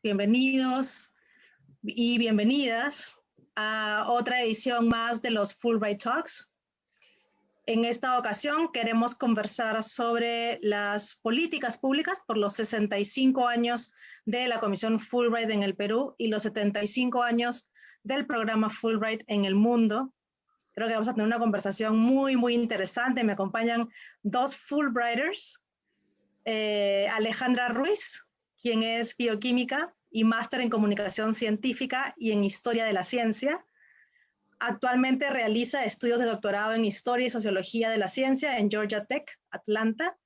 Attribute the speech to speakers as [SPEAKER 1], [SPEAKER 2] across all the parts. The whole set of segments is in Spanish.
[SPEAKER 1] bienvenidos y bienvenidas a otra edición más de los Fulbright Talks. En esta ocasión queremos conversar sobre las políticas públicas por los 65 años de la Comisión Fulbright en el Perú y los 75 años del programa Fulbright en el mundo. Creo que vamos a tener una conversación muy interesante. Me acompañan dos Fulbrighters, Alejandra Ruiz, quien es bioquímica y máster en comunicación científica y en historia de la ciencia. Actualmente realiza estudios de doctorado en historia y sociología de la ciencia en Georgia Tech, Atlanta.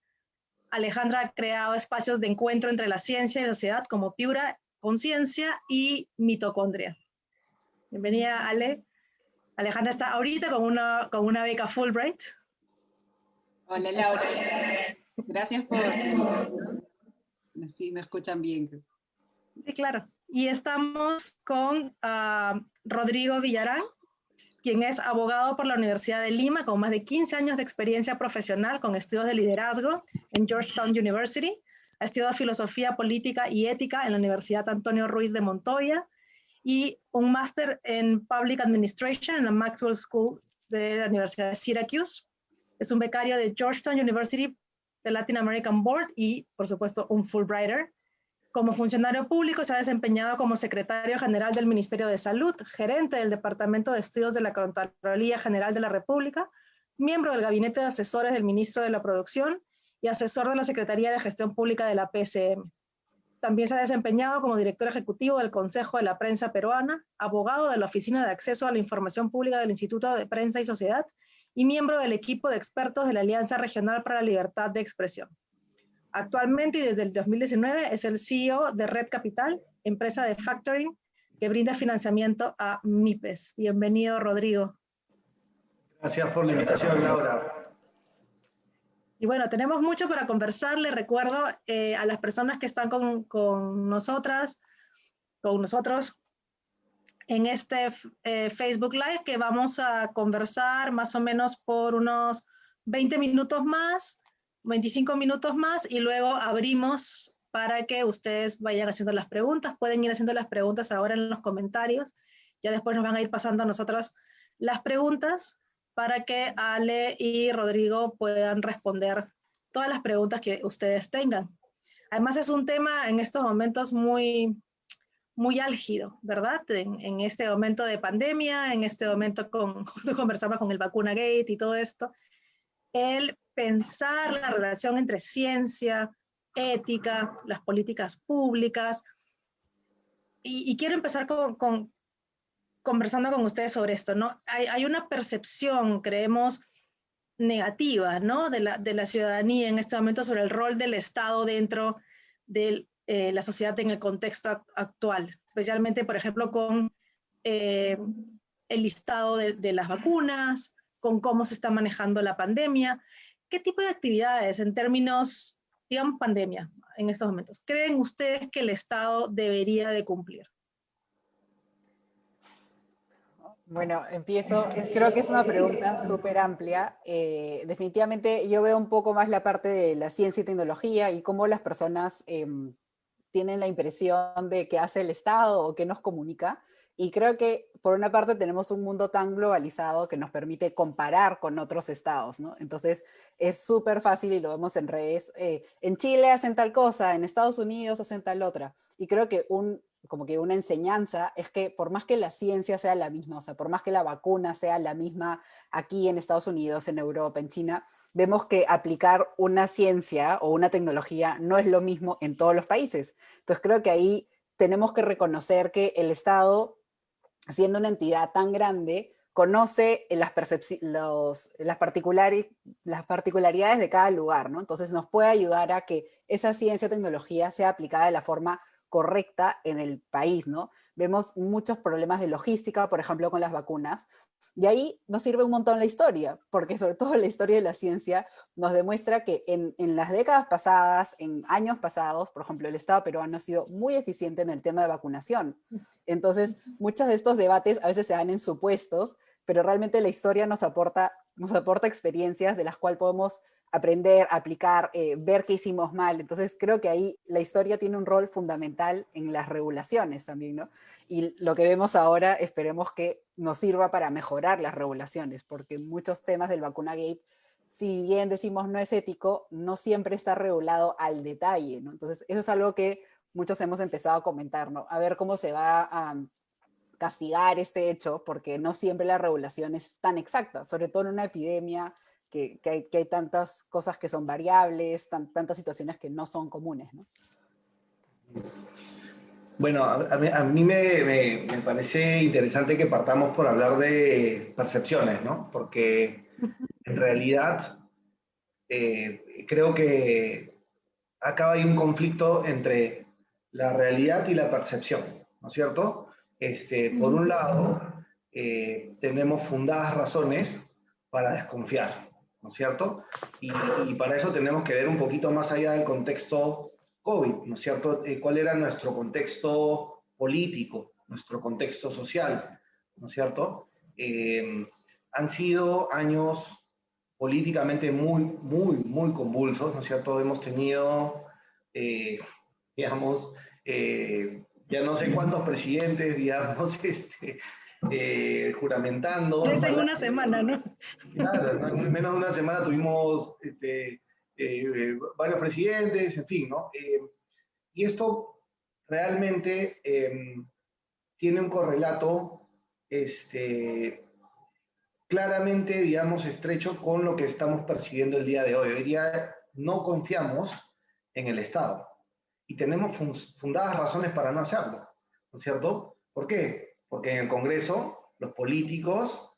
[SPEAKER 1] Alejandra ha creado espacios de encuentro entre la ciencia y la sociedad como Piura, Conciencia y Mitocondria. Bienvenida, Ale. Alejandra está ahorita con una beca Fulbright.
[SPEAKER 2] Hola, Laura. Gracias por... Sí, me escuchan bien.
[SPEAKER 1] Sí, claro. Y estamos con Rodrigo Villarán, quien es abogado por la Universidad de Lima, con más de 15 años de experiencia profesional con estudios de liderazgo en Georgetown University. Ha estudiado filosofía política y ética en la Universidad Antonio Ruiz de Montoya y un máster en Public Administration en la Maxwell School de la Universidad de Syracuse. Es un becario de Georgetown University, de Latin American Board y, por supuesto, un Fulbrighter. Como funcionario público se ha desempeñado como secretario general del Ministerio de Salud, gerente del Departamento de Estudios de la Contraloría General de la República, miembro del Gabinete de Asesores del Ministro de la Producción y asesor de la Secretaría de Gestión Pública de la PCM. También se ha desempeñado como director ejecutivo del Consejo de la Prensa Peruana, abogado de la Oficina de Acceso a la Información Pública del Instituto de Prensa y Sociedad y miembro del equipo de expertos de la Alianza Regional para la Libertad de Expresión. Actualmente y desde el 2019 es el CEO de Red Capital, empresa de factoring que brinda financiamiento a MIPES. Bienvenido, Rodrigo.
[SPEAKER 3] Gracias por la invitación, Laura.
[SPEAKER 1] Y bueno, tenemos mucho para conversar. Les recuerdo a las personas que están con nosotros en este Facebook Live que vamos a conversar más o menos por unos 20 minutos más, 25 minutos más y luego abrimos para que ustedes vayan haciendo las preguntas. Pueden ir haciendo las preguntas ahora en los comentarios. Ya después nos van a ir pasando a nosotras las preguntas para que Ale y Rodrigo puedan responder todas las preguntas que ustedes tengan. Además es un tema en estos momentos muy álgido, ¿verdad? En este momento de pandemia, en este momento justo conversamos con el Vacuna Gate y todo esto, el pensar la relación entre ciencia, ética, las políticas públicas, y quiero empezar conversando con ustedes sobre esto, ¿no? Hay una percepción, creemos, negativa, ¿no? de la ciudadanía en este momento sobre el rol del Estado dentro de la sociedad en el contexto actual, especialmente, por ejemplo, con el listado de las vacunas, con cómo se está manejando la pandemia. ¿Qué tipo de actividades en términos, digamos, pandemia en estos momentos, creen ustedes que el Estado debería de cumplir?
[SPEAKER 2] Bueno, empiezo. Creo que es una pregunta súper amplia. Definitivamente yo veo un poco más la parte de la ciencia y tecnología y cómo las personas tienen la impresión de qué hace el Estado o qué nos comunica. Y creo que por una parte tenemos un mundo tan globalizado que nos permite comparar con otros estados, ¿no? Entonces es súper fácil y lo vemos en redes. En Chile hacen tal cosa, en Estados Unidos hacen tal otra. Y creo que como que una enseñanza es que por más que la ciencia sea la misma, o sea, por más que la vacuna sea la misma aquí en Estados Unidos, en Europa, en China, vemos que aplicar una ciencia o una tecnología no es lo mismo en todos los países. Entonces creo que ahí tenemos que reconocer que el Estado, siendo una entidad tan grande, conoce las particularidades de cada lugar, ¿no? Entonces nos puede ayudar a que esa ciencia o tecnología sea aplicada de la forma correcta en el país, ¿no? Vemos muchos problemas de logística, por ejemplo, con las vacunas, y ahí nos sirve un montón la historia, porque sobre todo la historia de la ciencia nos demuestra que en las décadas pasadas, en años pasados, por ejemplo, el Estado peruano ha sido muy eficiente en el tema de vacunación. Entonces, muchos de estos debates a veces se dan en supuestos, pero realmente la historia nos aporta nos aporta experiencias de las cuales podemos aprender, aplicar, ver qué hicimos mal. Entonces creo que ahí la historia tiene un rol fundamental en las regulaciones también, ¿no? Y lo que vemos ahora, esperemos que nos sirva para mejorar las regulaciones, porque muchos temas del Vacunagate, si bien decimos no es ético, no siempre está regulado al detalle, ¿no? Entonces eso es algo que muchos hemos empezado a comentar, ¿no? A ver cómo se va a castigar este hecho, porque no siempre la regulación es tan exacta, sobre todo en una epidemia que hay tantas cosas que son variables, tantas situaciones que no son comunes, ¿no?
[SPEAKER 3] Bueno, a mí me parece interesante que partamos por hablar de percepciones, ¿no? Porque en realidad creo que acá hay un conflicto entre la realidad y la percepción, ¿no es cierto? Por un lado, tenemos fundadas razones para desconfiar, ¿no es cierto? Y para eso tenemos que ver un poquito más allá del contexto COVID, ¿no es cierto? ¿Cuál era nuestro contexto político, nuestro contexto social, ¿no es cierto? Han sido años políticamente muy convulsos, ¿no es cierto? Hemos tenido, digamos, ya no sé cuántos presidentes, digamos, juramentando.
[SPEAKER 1] 3 en una semana, ¿no?
[SPEAKER 3] Claro, ¿no? En menos de una semana tuvimos varios presidentes, en fin, ¿no? Y esto realmente tiene un correlato claramente, digamos, estrecho con lo que estamos percibiendo el día de hoy. Hoy día no confiamos en el Estado y tenemos fundadas razones para no hacerlo, ¿no es cierto? ¿Por qué? Porque en el Congreso los políticos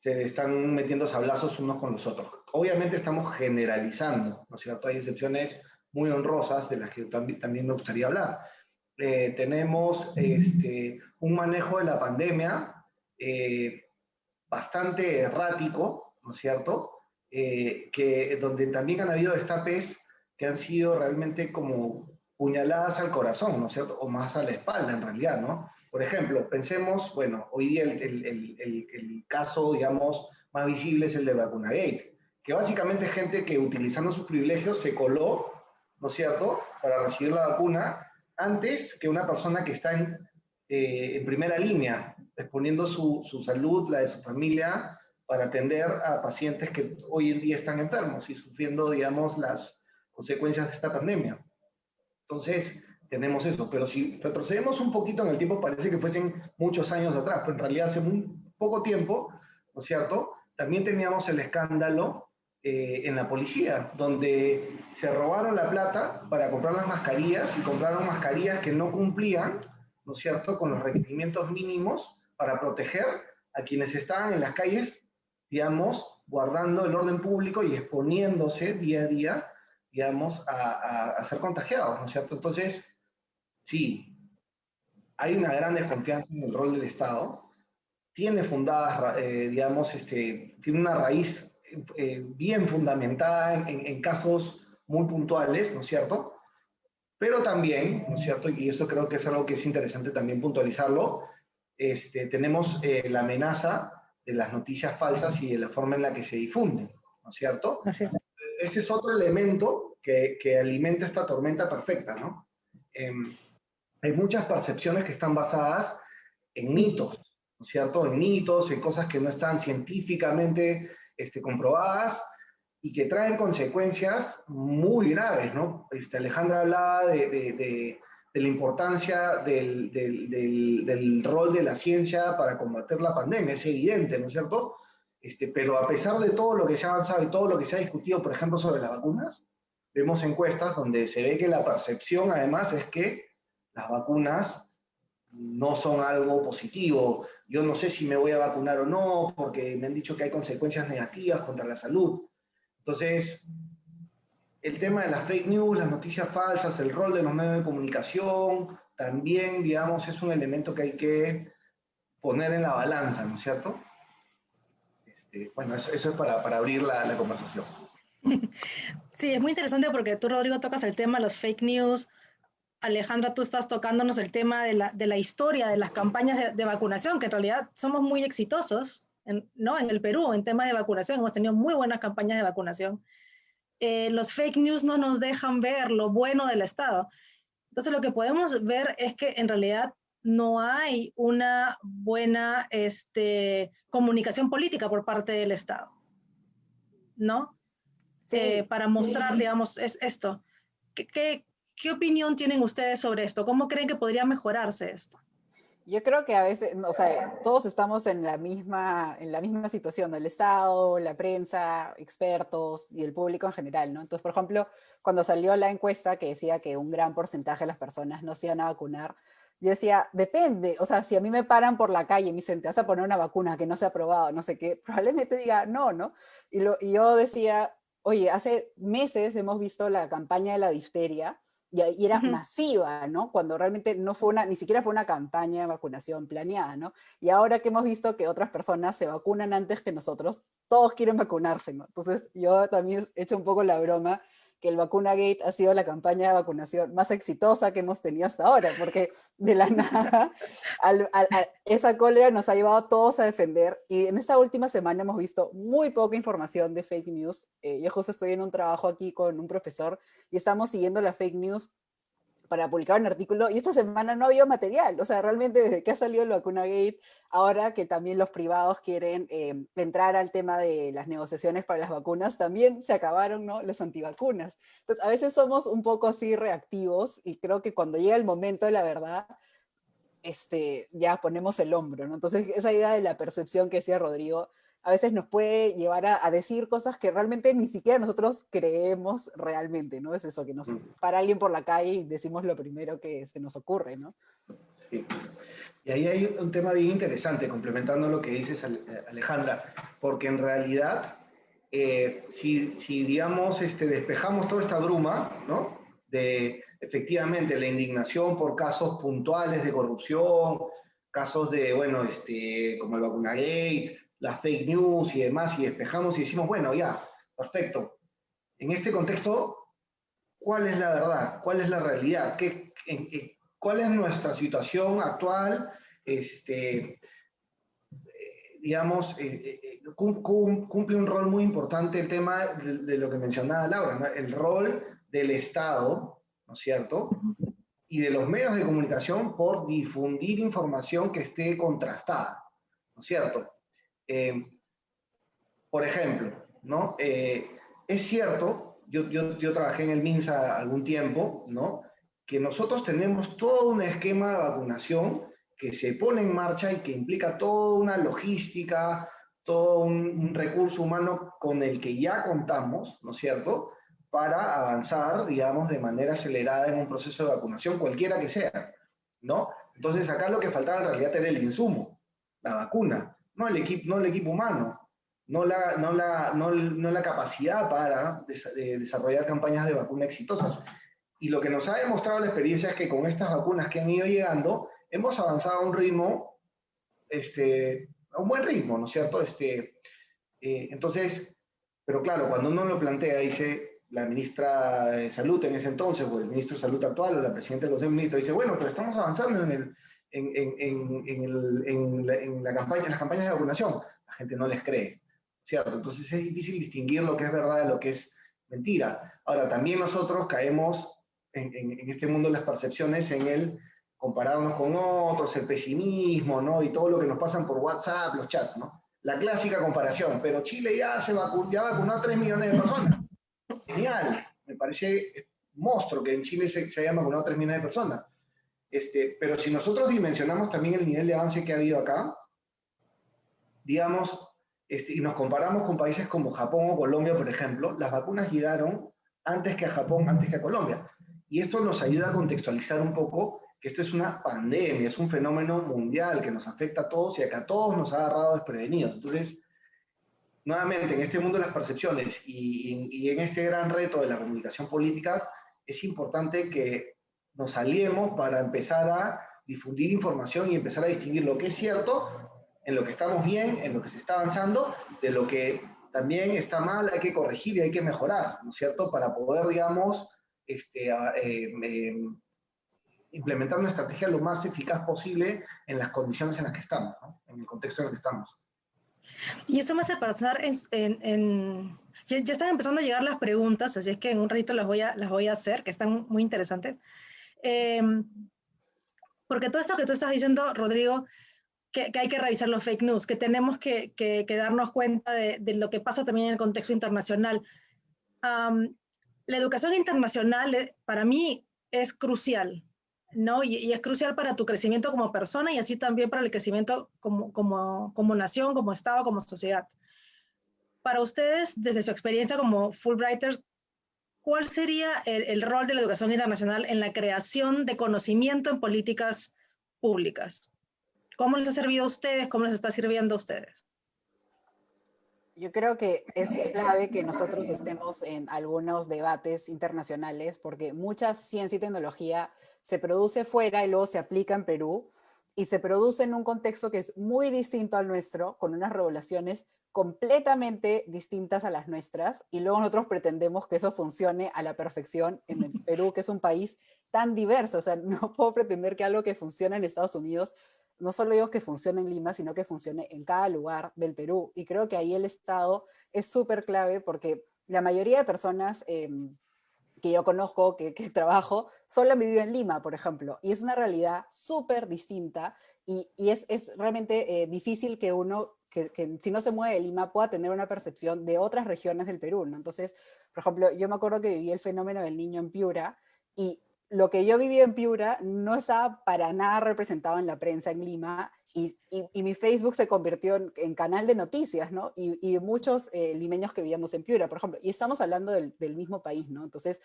[SPEAKER 3] se están metiendo sablazos unos con los otros. Obviamente estamos generalizando, ¿no es cierto? Hay excepciones muy honrosas de las que también me gustaría hablar. Tenemos un manejo de la pandemia bastante errático, ¿no es cierto? Donde también han habido destapes que han sido realmente como puñaladas al corazón, ¿no es cierto? O más a la espalda, en realidad, ¿no? Por ejemplo, pensemos, bueno, hoy día el caso, digamos, más visible es el de Vacunagate, que básicamente gente que utilizando sus privilegios se coló, ¿no es cierto?, para recibir la vacuna antes que una persona que está en primera línea, exponiendo su salud, la de su familia, para atender a pacientes que hoy en día están enfermos y sufriendo, digamos, las consecuencias de esta pandemia. Entonces, tenemos eso. Pero si retrocedemos un poquito en el tiempo, parece que fuesen muchos años atrás, pero en realidad hace muy poco tiempo, ¿no es cierto?, también teníamos el escándalo en la policía, donde se robaron la plata para comprar las mascarillas y compraron mascarillas que no cumplían, ¿no es cierto?, con los requerimientos mínimos para proteger a quienes estaban en las calles, digamos, guardando el orden público y exponiéndose día a día, digamos, a ser contagiados, ¿no es cierto? Entonces, sí, hay una gran desconfianza en el rol del Estado, tiene fundadas, digamos, tiene una raíz bien fundamentada en casos muy puntuales, ¿no es cierto? Pero también, ¿no es cierto? Y eso creo que es algo que es interesante también puntualizarlo, tenemos la amenaza de las noticias falsas y de la forma en la que se difunden, ¿no es cierto?
[SPEAKER 1] Así es.
[SPEAKER 3] Ese es otro elemento que alimenta esta tormenta perfecta, ¿no? Hay muchas percepciones que están basadas en mitos, ¿no es cierto? En mitos, en cosas que no están científicamente comprobadas y que traen consecuencias muy graves, ¿no? Alejandra hablaba de la importancia del rol de la ciencia para combater la pandemia, es evidente, ¿no es cierto? Pero a pesar de todo lo que se ha avanzado y todo lo que se ha discutido, por ejemplo, sobre las vacunas, vemos encuestas donde se ve que la percepción, además, es que las vacunas no son algo positivo. Yo no sé si me voy a vacunar o no, porque me han dicho que hay consecuencias negativas contra la salud. Entonces, el tema de las fake news, las noticias falsas, el rol de los medios de comunicación, también, digamos, es un elemento que hay que poner en la balanza, ¿no es cierto? Bueno, eso es para abrir la conversación.
[SPEAKER 1] Sí, es muy interesante porque tú, Rodrigo, tocas el tema de los fake news. Alejandra, tú estás tocándonos el tema de la historia de las campañas de vacunación, que en realidad somos muy exitosos ¿no? En el Perú, en temas de vacunación, hemos tenido muy buenas campañas de vacunación. Los fake news no nos dejan ver lo bueno del Estado. Entonces, lo que podemos ver es que en realidad no hay una buena comunicación política por parte del Estado, ¿no?
[SPEAKER 2] Sí,
[SPEAKER 1] Para mostrar, digamos, es esto. ¿Qué opinión tienen ustedes sobre esto? ¿Cómo creen que podría mejorarse esto?
[SPEAKER 2] yo creo que a veces, o sea, todos estamos en la misma situación, ¿no? El Estado, la prensa, expertos y el público en general, ¿no? Entonces, por ejemplo, cuando salió la encuesta que decía que un gran porcentaje de las personas no se iban a vacunar, yo decía, depende, o sea, si a mí me paran por la calle y me dicen, te vas a poner una vacuna que no se ha aprobado, no sé qué, probablemente diga, no, ¿no? Y yo decía, oye, hace meses hemos visto la campaña de la difteria, y era masiva, ¿no? Cuando realmente no fue ni siquiera fue una campaña de vacunación planeada, ¿no? Y ahora que hemos visto que otras personas se vacunan antes que nosotros, todos quieren vacunarse, ¿no? Entonces yo también he hecho un poco la broma que el Vacunagate ha sido la campaña de vacunación más exitosa que hemos tenido hasta ahora, porque de la nada esa cólera nos ha llevado a todos a defender, y en esta última semana hemos visto muy poca información de fake news. Yo justo estoy en un trabajo aquí con un profesor y estamos siguiendo la fake news para publicar un artículo, y esta semana no ha habido material. O sea, realmente desde que ha salido el Vacunagate, ahora que también los privados quieren entrar al tema de las negociaciones para las vacunas, también se acabaron, ¿no?, las antivacunas. Entonces, a veces somos un poco así reactivos, y creo que cuando llega el momento de la verdad, ya ponemos el hombro, ¿no? Entonces, esa idea de la percepción que decía Rodrigo, a veces nos puede llevar a decir cosas que realmente ni siquiera nosotros creemos realmente, ¿no? Es eso, que nos para alguien por la calle y decimos lo primero que se nos ocurre, ¿no?
[SPEAKER 3] Sí. Y ahí hay un tema bien interesante, complementando lo que dices, Alejandra, porque en realidad, si digamos, despejamos toda esta bruma, ¿no? De efectivamente la indignación por casos puntuales de corrupción, casos de, bueno, como el Vacunagate, las fake news y demás, y despejamos y decimos, bueno, ya, perfecto. En este contexto, ¿cuál es la verdad? ¿Cuál es la realidad? ¿Cuál es nuestra situación actual? Digamos, cumple un rol muy importante el tema de lo que mencionaba Laura, ¿no? El rol del Estado, ¿no es cierto? Y de los medios de comunicación por difundir información que esté contrastada, ¿no es cierto? Eh, por ejemplo, ¿no? Es cierto, yo trabajé en el MINSA algún tiempo, ¿no? Que nosotros tenemos todo un esquema de vacunación que se pone en marcha y que implica toda una logística, todo un recurso humano con el que ya contamos, ¿no es cierto?, para avanzar, digamos, de manera acelerada en un proceso de vacunación, cualquiera que sea, ¿no? Entonces acá lo que faltaba en realidad era el insumo, la vacuna, no el equipo humano, no la capacidad para desarrollar campañas de vacuna exitosas. Y lo que nos ha demostrado la experiencia es que con estas vacunas que han ido llegando, hemos avanzado a un ritmo, a un buen ritmo, ¿no es cierto? Entonces, pero claro, cuando uno lo plantea, dice la ministra de Salud en ese entonces, o el ministro de Salud actual, o la presidenta del Consejo de Ministros, dice, bueno, pero estamos avanzando en la campaña, en las campañas de vacunación. La gente no les cree, ¿cierto? Entonces es difícil distinguir lo que es verdad de lo que es mentira. Ahora, también nosotros caemos en este mundo de las percepciones, en el compararnos con otros, el pesimismo, ¿no? Y todo lo que nos pasan por WhatsApp, los chats, ¿no? La clásica comparación, pero Chile ya ya vacunó a 3 millones de personas. Genial, me parece monstruo que en Chile se hayan vacunado 3 millones de personas. Pero si nosotros dimensionamos también el nivel de avance que ha habido acá, digamos, y nos comparamos con países como Japón o Colombia, por ejemplo, las vacunas llegaron antes que a Japón, antes que a Colombia. Y esto nos ayuda a contextualizar un poco que esto es una pandemia, es un fenómeno mundial que nos afecta a todos y a que a todos nos ha agarrado desprevenidos. Entonces, nuevamente, en este mundo de las percepciones y en este gran reto de la comunicación política, es importante que nos aliemos para empezar a difundir información y empezar a distinguir lo que es cierto, en lo que estamos bien, en lo que se está avanzando, de lo que también está mal, hay que corregir y hay que mejorar, ¿no es cierto?, para poder, digamos, implementar una estrategia lo más eficaz posible en las condiciones en las que estamos, ¿no?, en el contexto en el que estamos.
[SPEAKER 1] Y eso me hace pensar ya están empezando a llegar las preguntas, así es que en un ratito las voy a hacer, que están muy interesantes. Eh, porque todo esto que tú estás diciendo, Rodrigo, que hay que revisar los fake news, que tenemos que darnos cuenta de lo que pasa también en el contexto internacional. La educación internacional para mí es crucial, ¿no? Y es crucial para tu crecimiento como persona y así también para el crecimiento como nación, como Estado, como sociedad. Para ustedes, desde su experiencia como Fulbrighters, ¿cuál sería el rol de la educación internacional en la creación de conocimiento en políticas públicas? ¿Cómo les ha servido a ustedes? ¿Cómo les está sirviendo a ustedes?
[SPEAKER 2] Yo creo que es clave que nosotros estemos en algunos debates internacionales porque mucha ciencia y tecnología se produce fuera y luego se aplica en Perú y se produce en un contexto que es muy distinto al nuestro, con unas regulaciones completamente distintas a las nuestras y luego nosotros pretendemos que eso funcione a la perfección en el Perú, que es un país tan diverso. O sea, no puedo pretender que algo que funciona en Estados Unidos no solo digo que funcione en Lima, sino que funcione en cada lugar del Perú. Y creo que ahí el Estado es súper clave porque la mayoría de personas que yo conozco, que trabajo, solo han vivido en Lima, por ejemplo. Y es una realidad súper distinta y es realmente difícil que uno, que si no se mueve de Lima, pueda tener una percepción de otras regiones del Perú, ¿no? Entonces, por ejemplo, yo me acuerdo que viví el fenómeno del niño en Piura y lo que yo viví en Piura no estaba para nada representado en la prensa en Lima y mi Facebook se convirtió en canal de noticias, ¿no? Y muchos limeños que vivíamos en Piura, por ejemplo, y estamos hablando del mismo país, ¿no? Entonces,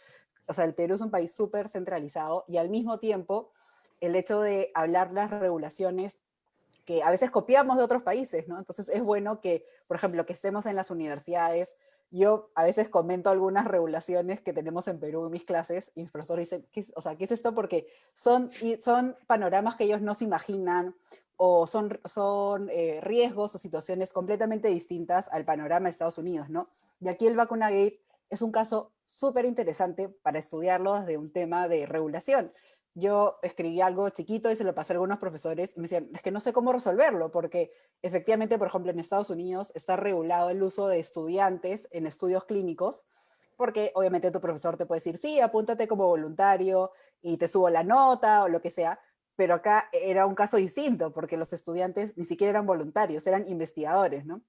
[SPEAKER 2] o sea, el Perú es un país súper centralizado y al mismo tiempo el hecho de hablar las regulaciones que a veces copiamos de otros países, ¿no? Entonces es bueno que, por ejemplo, que estemos en las universidades. Yo a veces comento algunas regulaciones que tenemos en Perú en mis clases y mis profesores dicen, o sea, ¿qué es esto? Porque son panoramas que ellos no se imaginan o son riesgos o situaciones completamente distintas al panorama de Estados Unidos, ¿no? Y aquí el Vacunagate es un caso súper interesante para estudiarlo desde un tema de regulación. Yo escribí algo chiquito y se lo pasé a algunos profesores y me decían, es que no sé cómo resolverlo, porque efectivamente, por ejemplo, en Estados Unidos está regulado el uso de estudiantes en estudios clínicos, porque obviamente tu profesor te puede decir, sí, apúntate como voluntario y te subo la nota o lo que sea, pero acá era un caso distinto, porque los estudiantes ni siquiera eran voluntarios, eran investigadores, ¿no?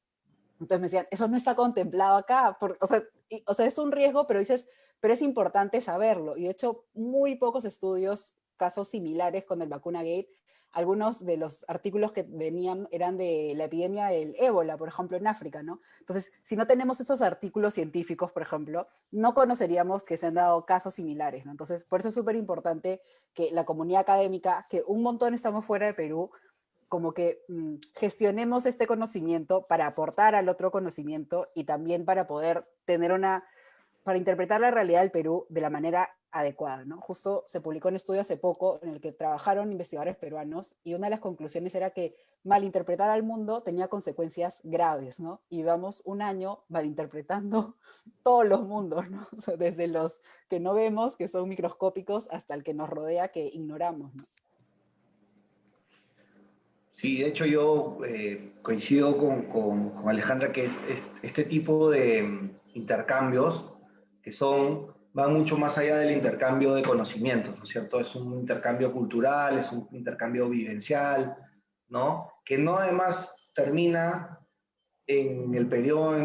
[SPEAKER 2] Entonces me decían, eso no está contemplado acá, o sea, es un riesgo, pero dices, pero es importante saberlo. Y de hecho, muy pocos estudios, casos similares con el Vacunagate, algunos de los artículos que venían eran de la epidemia del ébola, por ejemplo, en África, ¿no? Entonces, si no tenemos esos artículos científicos, por ejemplo, no conoceríamos que se han dado casos similares, ¿no? Entonces, por eso es súper importante que la comunidad académica, que un montón estamos fuera de Perú, como que gestionemos este conocimiento para aportar al otro conocimiento y también para poder tener para interpretar la realidad del Perú de la manera adecuada, ¿no? Justo se publicó un estudio hace poco en el que trabajaron investigadores peruanos y una de las conclusiones era que malinterpretar al mundo tenía consecuencias graves, ¿no? Y vamos un año malinterpretando todos los mundos, ¿no? O sea, desde los que no vemos, que son microscópicos, hasta el que nos rodea, que ignoramos, ¿no?
[SPEAKER 3] Sí, de hecho yo coincido con Alejandra que este tipo de intercambios que van mucho más allá del intercambio de conocimientos, ¿no es cierto? Es un intercambio cultural, es un intercambio vivencial, ¿no? Que no además termina en el periodo,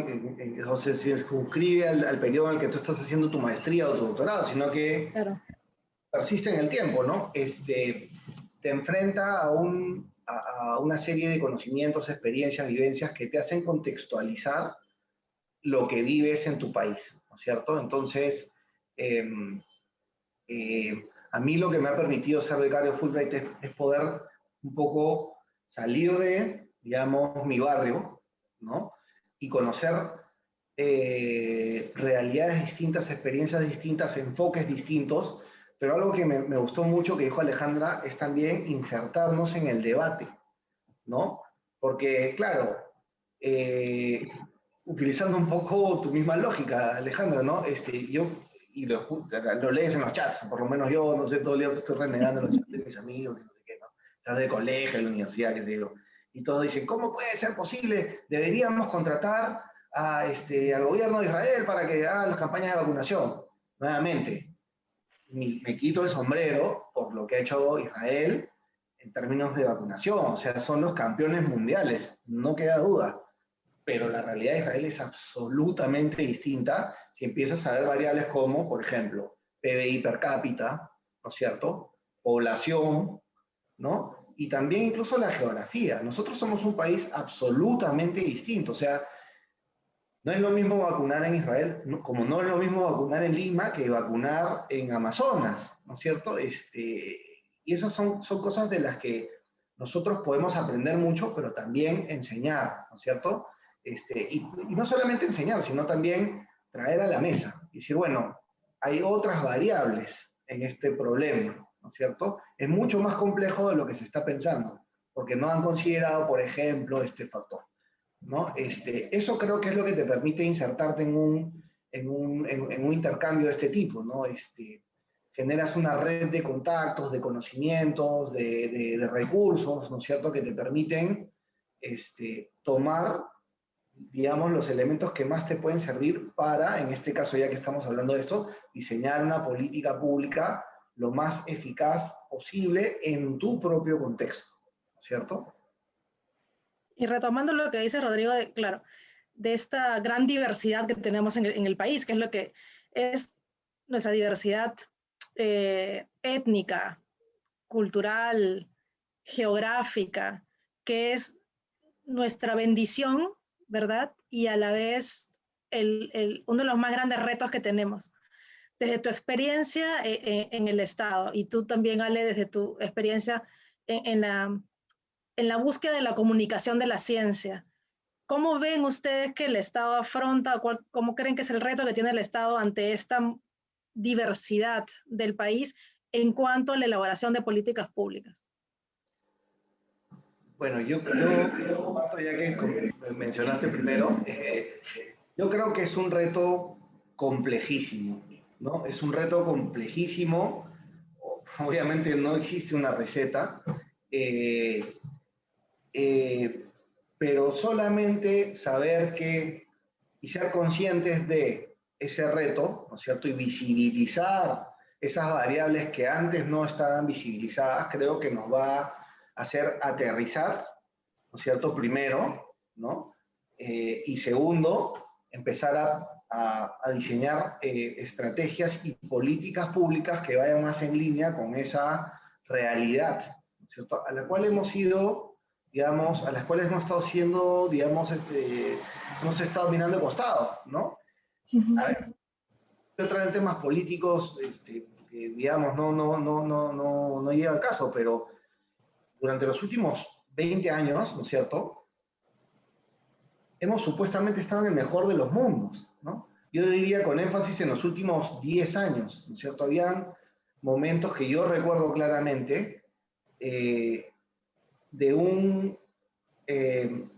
[SPEAKER 3] o sea, se circunscribe al periodo en el que tú estás haciendo tu maestría o tu doctorado, sino que
[SPEAKER 1] Claro.
[SPEAKER 3] persiste en el tiempo, ¿no? Te enfrenta a una serie de conocimientos, experiencias, vivencias que te hacen contextualizar lo que vives en tu país, ¿no es cierto? Entonces, eh, a mí lo que me ha permitido ser becario Fulbright es poder un poco salir de, digamos, mi barrio, ¿no? Y conocer realidades distintas, experiencias distintas, enfoques distintos, pero algo que me gustó mucho que dijo Alejandra es también insertarnos en el debate, ¿no? Porque, claro, eh, utilizando un poco tu misma lógica, Alejandra, ¿no? Y lo lees en los chats, por lo menos yo, no sé, todo el día estoy renegando en los chats de mis amigos, y no sé qué, ¿no? Estás de colegio, en la universidad, qué sé yo. Y todos dicen, ¿cómo puede ser posible? Deberíamos contratar al gobierno de Israel para que haga las campañas de vacunación. Nuevamente, me quito el sombrero por lo que ha hecho Israel en términos de vacunación. O sea, son los campeones mundiales, no queda duda. Pero la realidad de Israel es absolutamente distinta si empiezas a ver variables como, por ejemplo, PBI per cápita, ¿no es cierto? Población, ¿no? Y también incluso la geografía. Nosotros somos un país absolutamente distinto. O sea, no es lo mismo vacunar en Israel, como no es lo mismo vacunar en Lima que vacunar en Amazonas, ¿no es cierto? Y esas son cosas de las que nosotros podemos aprender mucho, pero también enseñar, ¿no es cierto? Y no solamente enseñar, sino también traer a la mesa y decir, bueno, hay otras variables en este problema, ¿no es cierto? Es mucho más complejo de lo que se está pensando, porque no han considerado, por ejemplo, este factor, ¿no? Eso creo que es lo que te permite insertarte en un intercambio de este tipo, ¿no? Generas una red de contactos, de conocimientos, de recursos, ¿no es cierto?, que te permiten tomar, digamos, los elementos que más te pueden servir para, en este caso ya que estamos hablando de esto, diseñar una política pública lo más eficaz posible en tu propio contexto, ¿cierto?
[SPEAKER 1] Y retomando lo que dice Rodrigo, claro, de esta gran diversidad que tenemos en el país, que es lo que es nuestra diversidad étnica, cultural, geográfica, que es nuestra bendición, ¿verdad? Y a la vez uno de los más grandes retos que tenemos. Desde tu experiencia en el Estado, y tú también, Ale, desde tu experiencia en la búsqueda de la comunicación de la ciencia, ¿cómo ven ustedes que el Estado afronta, cómo creen que es el reto que tiene el Estado ante esta diversidad del país en cuanto a la elaboración de políticas públicas?
[SPEAKER 3] Bueno, yo ya que mencionaste primero, yo creo que es un reto complejísimo, ¿no? Es un reto complejísimo. Obviamente no existe una receta, eh, pero solamente saber que y ser conscientes de ese reto, ¿no es cierto? Y visibilizar esas variables que antes no estaban visibilizadas, creo que nos va a hacer aterrizar, ¿no es cierto? Primero, ¿no? Y segundo, empezar a diseñar estrategias y políticas públicas que vayan más en línea con esa realidad, ¿no es cierto? A la cual hemos ido, digamos, a las cuales hemos estado siendo, digamos, hemos estado mirando de costado, ¿no? A ver, entrar en temas políticos, que digamos, no llega al caso, pero durante los últimos 20 años, ¿no es cierto?, hemos supuestamente estado en el mejor de los mundos, ¿no? Yo diría con énfasis en los últimos 10 años, ¿no es cierto? Habían momentos que yo recuerdo claramente de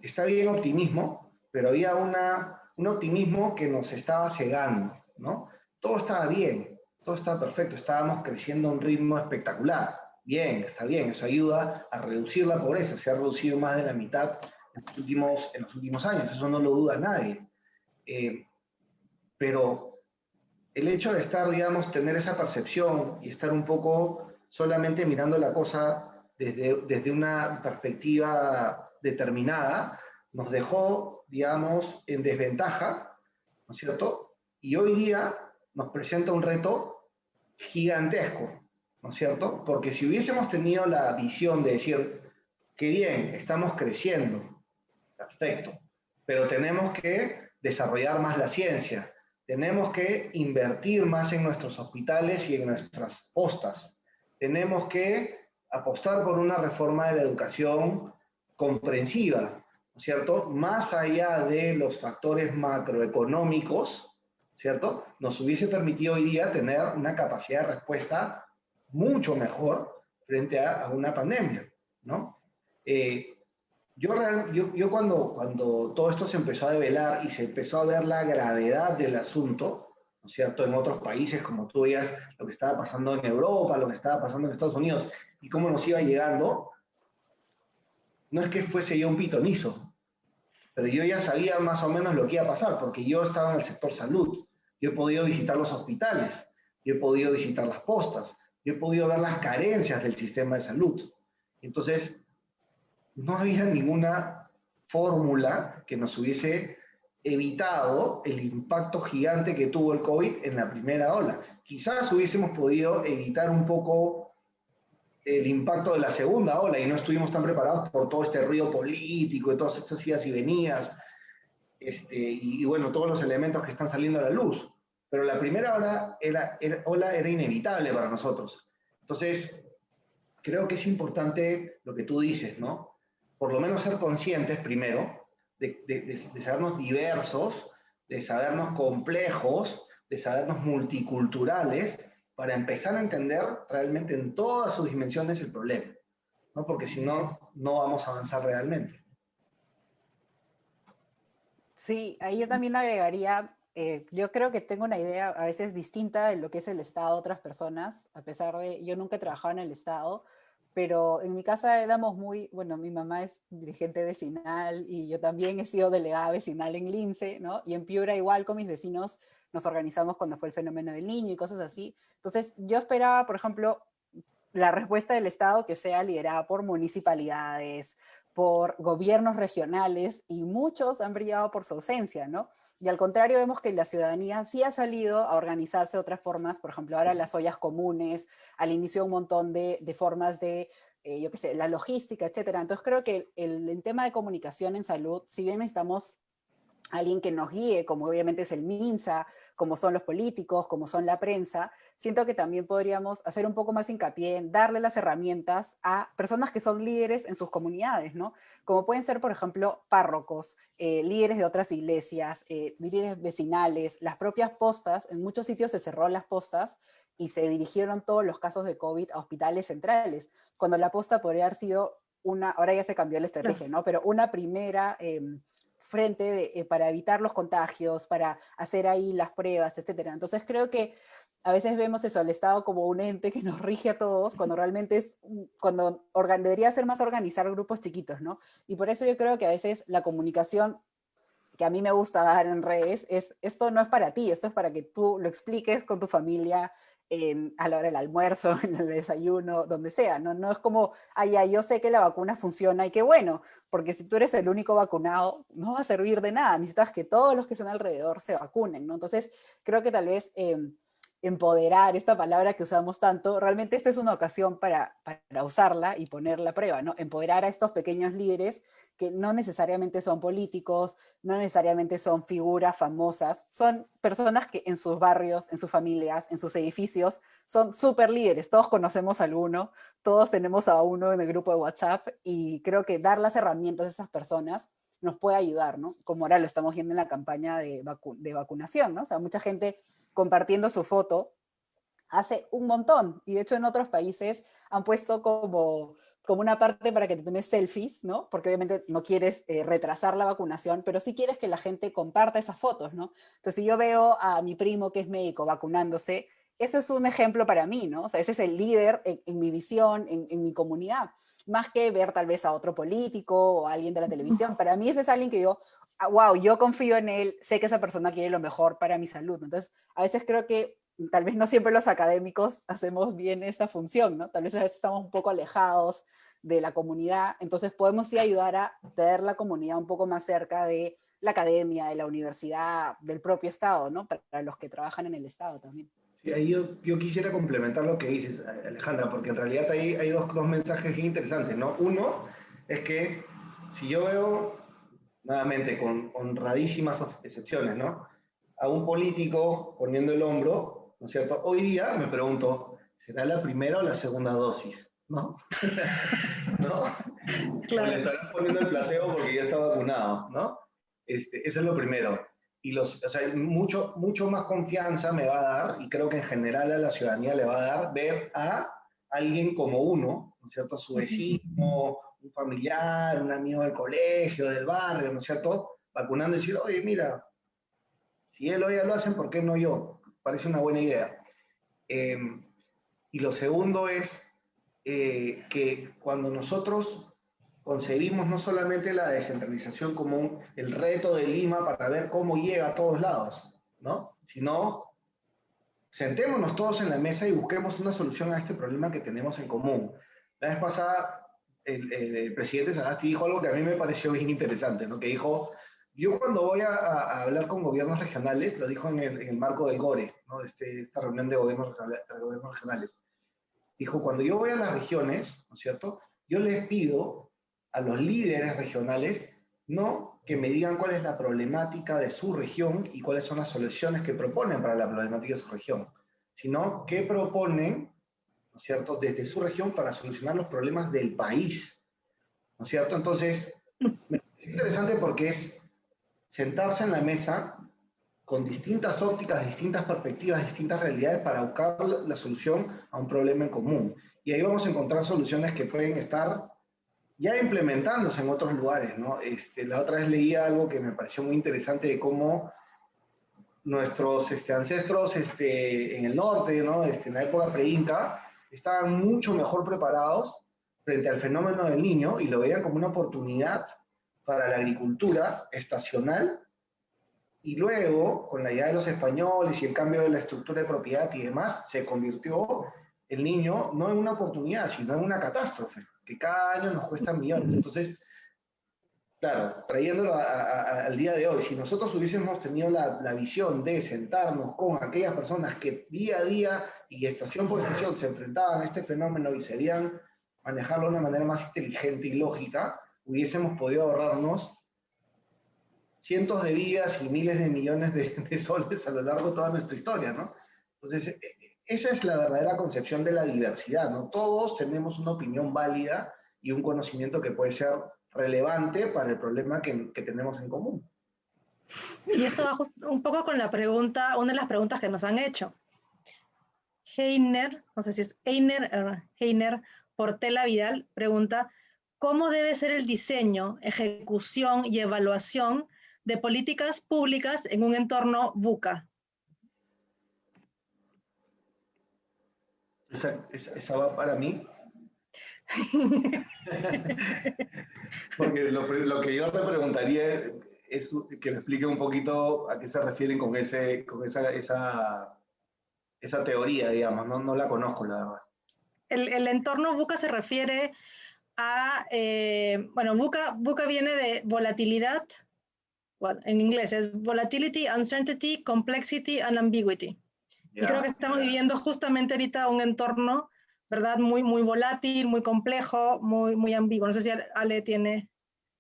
[SPEAKER 3] está bien optimismo, pero había un optimismo que nos estaba cegando, ¿no? Todo estaba bien, todo estaba perfecto, estábamos creciendo a un ritmo espectacular. Bien, está bien, eso ayuda a reducir la pobreza, se ha reducido más de la mitad en los últimos años, eso no lo duda nadie. Pero el hecho de estar, digamos, tener esa percepción y estar un poco solamente mirando la cosa desde una perspectiva determinada, nos dejó, digamos, en desventaja, ¿no es cierto? Y hoy día nos presenta un reto gigantesco, ¿no es cierto? Porque si hubiésemos tenido la visión de decir, qué bien, estamos creciendo, perfecto, pero tenemos que desarrollar más la ciencia, tenemos que invertir más en nuestros hospitales y en nuestras postas, tenemos que apostar por una reforma de la educación comprensiva, ¿no es cierto? Más allá de los factores macroeconómicos, ¿cierto? Nos hubiese permitido hoy día tener una capacidad de respuesta mucho mejor frente a una pandemia, ¿no? Yo cuando todo esto se empezó a develar y se empezó a ver la gravedad del asunto, ¿no es cierto?, en otros países, como tú veías lo que estaba pasando en Europa, lo que estaba pasando en Estados Unidos y cómo nos iba llegando, no es que fuese yo un pitonizo, pero yo ya sabía más o menos lo que iba a pasar, porque yo estaba en el sector salud, yo he podido visitar los hospitales, yo he podido visitar las postas, yo he podido ver las carencias del sistema de salud. Entonces, no había ninguna fórmula que nos hubiese evitado el impacto gigante que tuvo el COVID en la primera ola. Quizás hubiésemos podido evitar un poco el impacto de la segunda ola y no estuvimos tan preparados por todo este ruido político y todas estas idas y venidas, y bueno, todos los elementos que están saliendo a la luz. Pero la primera ola era inevitable para nosotros. Entonces, creo que es importante lo que tú dices, ¿no? Por lo menos ser conscientes primero de sabernos diversos, de sabernos complejos, de sabernos multiculturales, para empezar a entender realmente en todas sus dimensiones el problema, ¿no? Porque si no, no vamos a avanzar realmente.
[SPEAKER 2] Sí, ahí yo también agregaría, yo creo que tengo una idea a veces distinta de lo que es el Estado a otras personas, a pesar de, yo nunca he trabajado en el Estado, pero en mi casa éramos muy, bueno, mi mamá es dirigente vecinal y yo también he sido delegada vecinal en Lince, ¿no? Y en Piura igual con mis vecinos nos organizamos cuando fue el fenómeno del niño y cosas así. Entonces yo esperaba, por ejemplo, la respuesta del Estado que sea liderada por municipalidades, por gobiernos regionales, y muchos han brillado por su ausencia, ¿no? Y al contrario, vemos que la ciudadanía sí ha salido a organizarse de otras formas, por ejemplo, ahora las ollas comunes, al inicio un montón de formas de, yo qué sé, la logística, etcétera. Entonces creo que el tema de comunicación en salud, si bien necesitamos alguien que nos guíe, como obviamente es el MINSA, como son los políticos, como son la prensa, siento que también podríamos hacer un poco más hincapié en darle las herramientas a personas que son líderes en sus comunidades, ¿no? Como pueden ser, por ejemplo, párrocos, líderes de otras iglesias, líderes vecinales, las propias postas. En muchos sitios se cerró las postas y se dirigieron todos los casos de COVID a hospitales centrales, cuando la posta podría haber sido una, ahora ya se cambió la estrategia, ¿no? Pero una primera frente para evitar los contagios, para hacer ahí las pruebas, etcétera. Entonces creo que a veces vemos eso, el Estado como un ente que nos rige a todos, cuando realmente es, cuando debería ser más organizar grupos chiquitos, ¿no? Y por eso yo creo que a veces la comunicación que a mí me gusta dar en redes es, esto no es para ti, esto es para que tú lo expliques con tu familia a la hora del almuerzo, en el desayuno, donde sea, ¿no? No es como, ay, ya, yo sé que la vacuna funciona y qué bueno, porque si tú eres el único vacunado, no va a servir de nada, necesitas que todos los que están alrededor se vacunen, ¿no? Entonces, creo que tal vez empoderar, esta palabra que usamos tanto, realmente esta es una ocasión para usarla y ponerla a prueba, ¿no? Empoderar a estos pequeños líderes que no necesariamente son políticos, no necesariamente son figuras famosas, son personas que en sus barrios, en sus familias, en sus edificios, son súper líderes. Todos conocemos a alguno, todos tenemos a uno en el grupo de WhatsApp, y creo que dar las herramientas a esas personas nos puede ayudar, ¿no? Como ahora lo estamos viendo en la campaña de vacunación, ¿no? O sea, mucha gente compartiendo su foto hace un montón, y de hecho en otros países han puesto como una parte para que te tomes selfies, ¿no? Porque obviamente no quieres retrasar la vacunación, pero sí quieres que la gente comparta esas fotos, ¿no? Entonces, si yo veo a mi primo que es médico vacunándose, eso es un ejemplo para mí, ¿no? O sea, ese es el líder en mi visión, en mi comunidad, más que ver tal vez a otro político o a alguien de la televisión. Para mí ese es alguien que yo, wow, yo confío en él, sé que esa persona quiere lo mejor para mi salud. Entonces, a veces creo que tal vez no siempre los académicos hacemos bien esa función, ¿no? Tal vez a veces estamos un poco alejados de la comunidad, entonces podemos sí ayudar a tener la comunidad un poco más cerca de la academia, de la universidad, del propio Estado, ¿no? Para los que trabajan en el Estado también.
[SPEAKER 3] Sí, ahí yo quisiera complementar lo que dices, Alejandra, porque en realidad hay dos mensajes bien interesantes, ¿no? Uno es que si yo veo, nuevamente, con honradísimas excepciones, ¿no? A un político poniendo el hombro, ¿no es cierto? Hoy día me pregunto, ¿será la primera o la segunda dosis? ¿No? ¿No? O le
[SPEAKER 1] Claro.
[SPEAKER 3] estarán poniendo el placebo porque ya está vacunado, ¿no? Eso es lo primero. O sea, mucho más confianza me va a dar, y creo que en general a la ciudadanía le va a dar, ver a alguien como uno, ¿no es cierto? Su vecino, un familiar, un amigo del colegio, del barrio, ¿no es cierto? Vacunando y decir, oye, mira, si él o ella lo hacen, ¿por qué no yo? Parece una buena idea. Eh, y lo segundo es que cuando nosotros concebimos no solamente la descentralización como el reto de Lima para ver cómo llega a todos lados, ¿no? Sino sentémonos todos en la mesa y busquemos una solución a este problema que tenemos en común. La vez pasada, el presidente Sagasti dijo algo que a mí me pareció bien interesante, ¿no? Que dijo, yo cuando voy a hablar con gobiernos regionales, lo dijo en el marco del GORE, ¿no? Esta reunión de gobiernos regionales, dijo, cuando yo voy a las regiones, ¿no es cierto? Yo les pido a los líderes regionales, no que me digan cuál es la problemática de su región y cuáles son las soluciones que proponen para la problemática de su región, sino que proponen, ¿no es cierto?, desde su región para solucionar los problemas del país, ¿no es cierto? Entonces, es interesante porque es sentarse en la mesa con distintas ópticas, distintas perspectivas, distintas realidades para buscar la solución a un problema en común. Y ahí vamos a encontrar soluciones que pueden estar ya implementándose en otros lugares, ¿no? La otra vez leía algo que me pareció muy interesante de cómo nuestros ancestros en el norte, ¿no? En la época pre-inca, estaban mucho mejor preparados frente al fenómeno del Niño y lo veían como una oportunidad para la agricultura estacional. Y luego, con la llegada de los españoles y el cambio de la estructura de propiedad y demás, se convirtió el Niño no en una oportunidad, sino en una catástrofe, que cada año nos cuesta millones. Entonces, claro, trayéndolo al día de hoy, si nosotros hubiésemos tenido la visión de sentarnos con aquellas personas que día a día y estación por estación se enfrentaban a este fenómeno y serían manejarlo de una manera más inteligente y lógica, hubiésemos podido ahorrarnos cientos de vidas y miles de millones de soles a lo largo de toda nuestra historia, ¿no? Entonces, esa es la verdadera concepción de la diversidad, ¿no? Todos tenemos una opinión válida y un conocimiento que puede ser relevante para el problema que tenemos en común.
[SPEAKER 1] Y esto va un poco con la pregunta, una de las preguntas que nos han hecho. Heiner, no sé si es Heiner Portela Vidal, pregunta, ¿cómo debe ser el diseño, ejecución y evaluación de políticas públicas en un entorno VUCA?
[SPEAKER 3] Esa va para mí. Porque lo que yo te preguntaría es que me explique un poquito a qué se refieren con esa teoría, digamos. No la conozco, la verdad.
[SPEAKER 1] El entorno VUCA se refiere a, bueno, VUCA viene de volatilidad, bueno, en inglés es volatility, uncertainty, complexity and ambiguity. Y creo que estamos viviendo justamente ahorita un entorno, ¿verdad? Muy, muy volátil, muy complejo, muy, muy ambiguo. No sé si Ale tiene...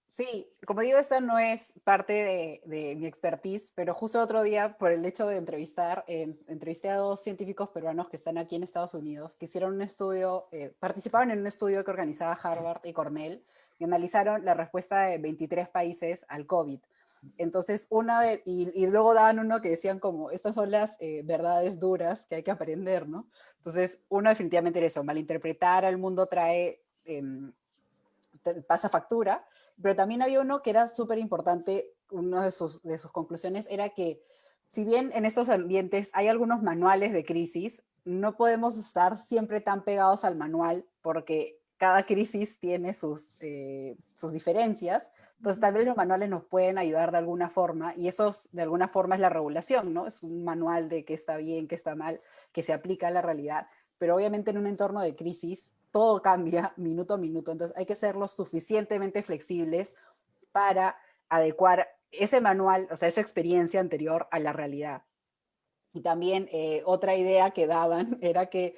[SPEAKER 2] Sí, como digo, esta no es parte de mi expertise, pero justo otro día, por el hecho de entrevisté a dos científicos peruanos que están aquí en Estados Unidos, que hicieron un estudio, participaron en un estudio que organizaba Harvard y Cornell, y analizaron la respuesta de 23 países al COVID. Entonces, y luego daban uno que decían como, estas son las verdades duras que hay que aprender, ¿no? Entonces, uno definitivamente era eso, malinterpretar al mundo pasa factura, pero también había uno que era súper importante, una de sus conclusiones era que si bien en estos ambientes hay algunos manuales de crisis, no podemos estar siempre tan pegados al manual porque cada crisis tiene sus diferencias, entonces tal vez los manuales nos pueden ayudar de alguna forma, y eso de alguna forma es la regulación, ¿no? Es un manual de qué está bien, qué está mal, que se aplica a la realidad, pero obviamente en un entorno de crisis todo cambia minuto a minuto, entonces hay que ser lo suficientemente flexibles para adecuar ese manual, o sea, esa experiencia anterior a la realidad. Y también otra idea que daban era que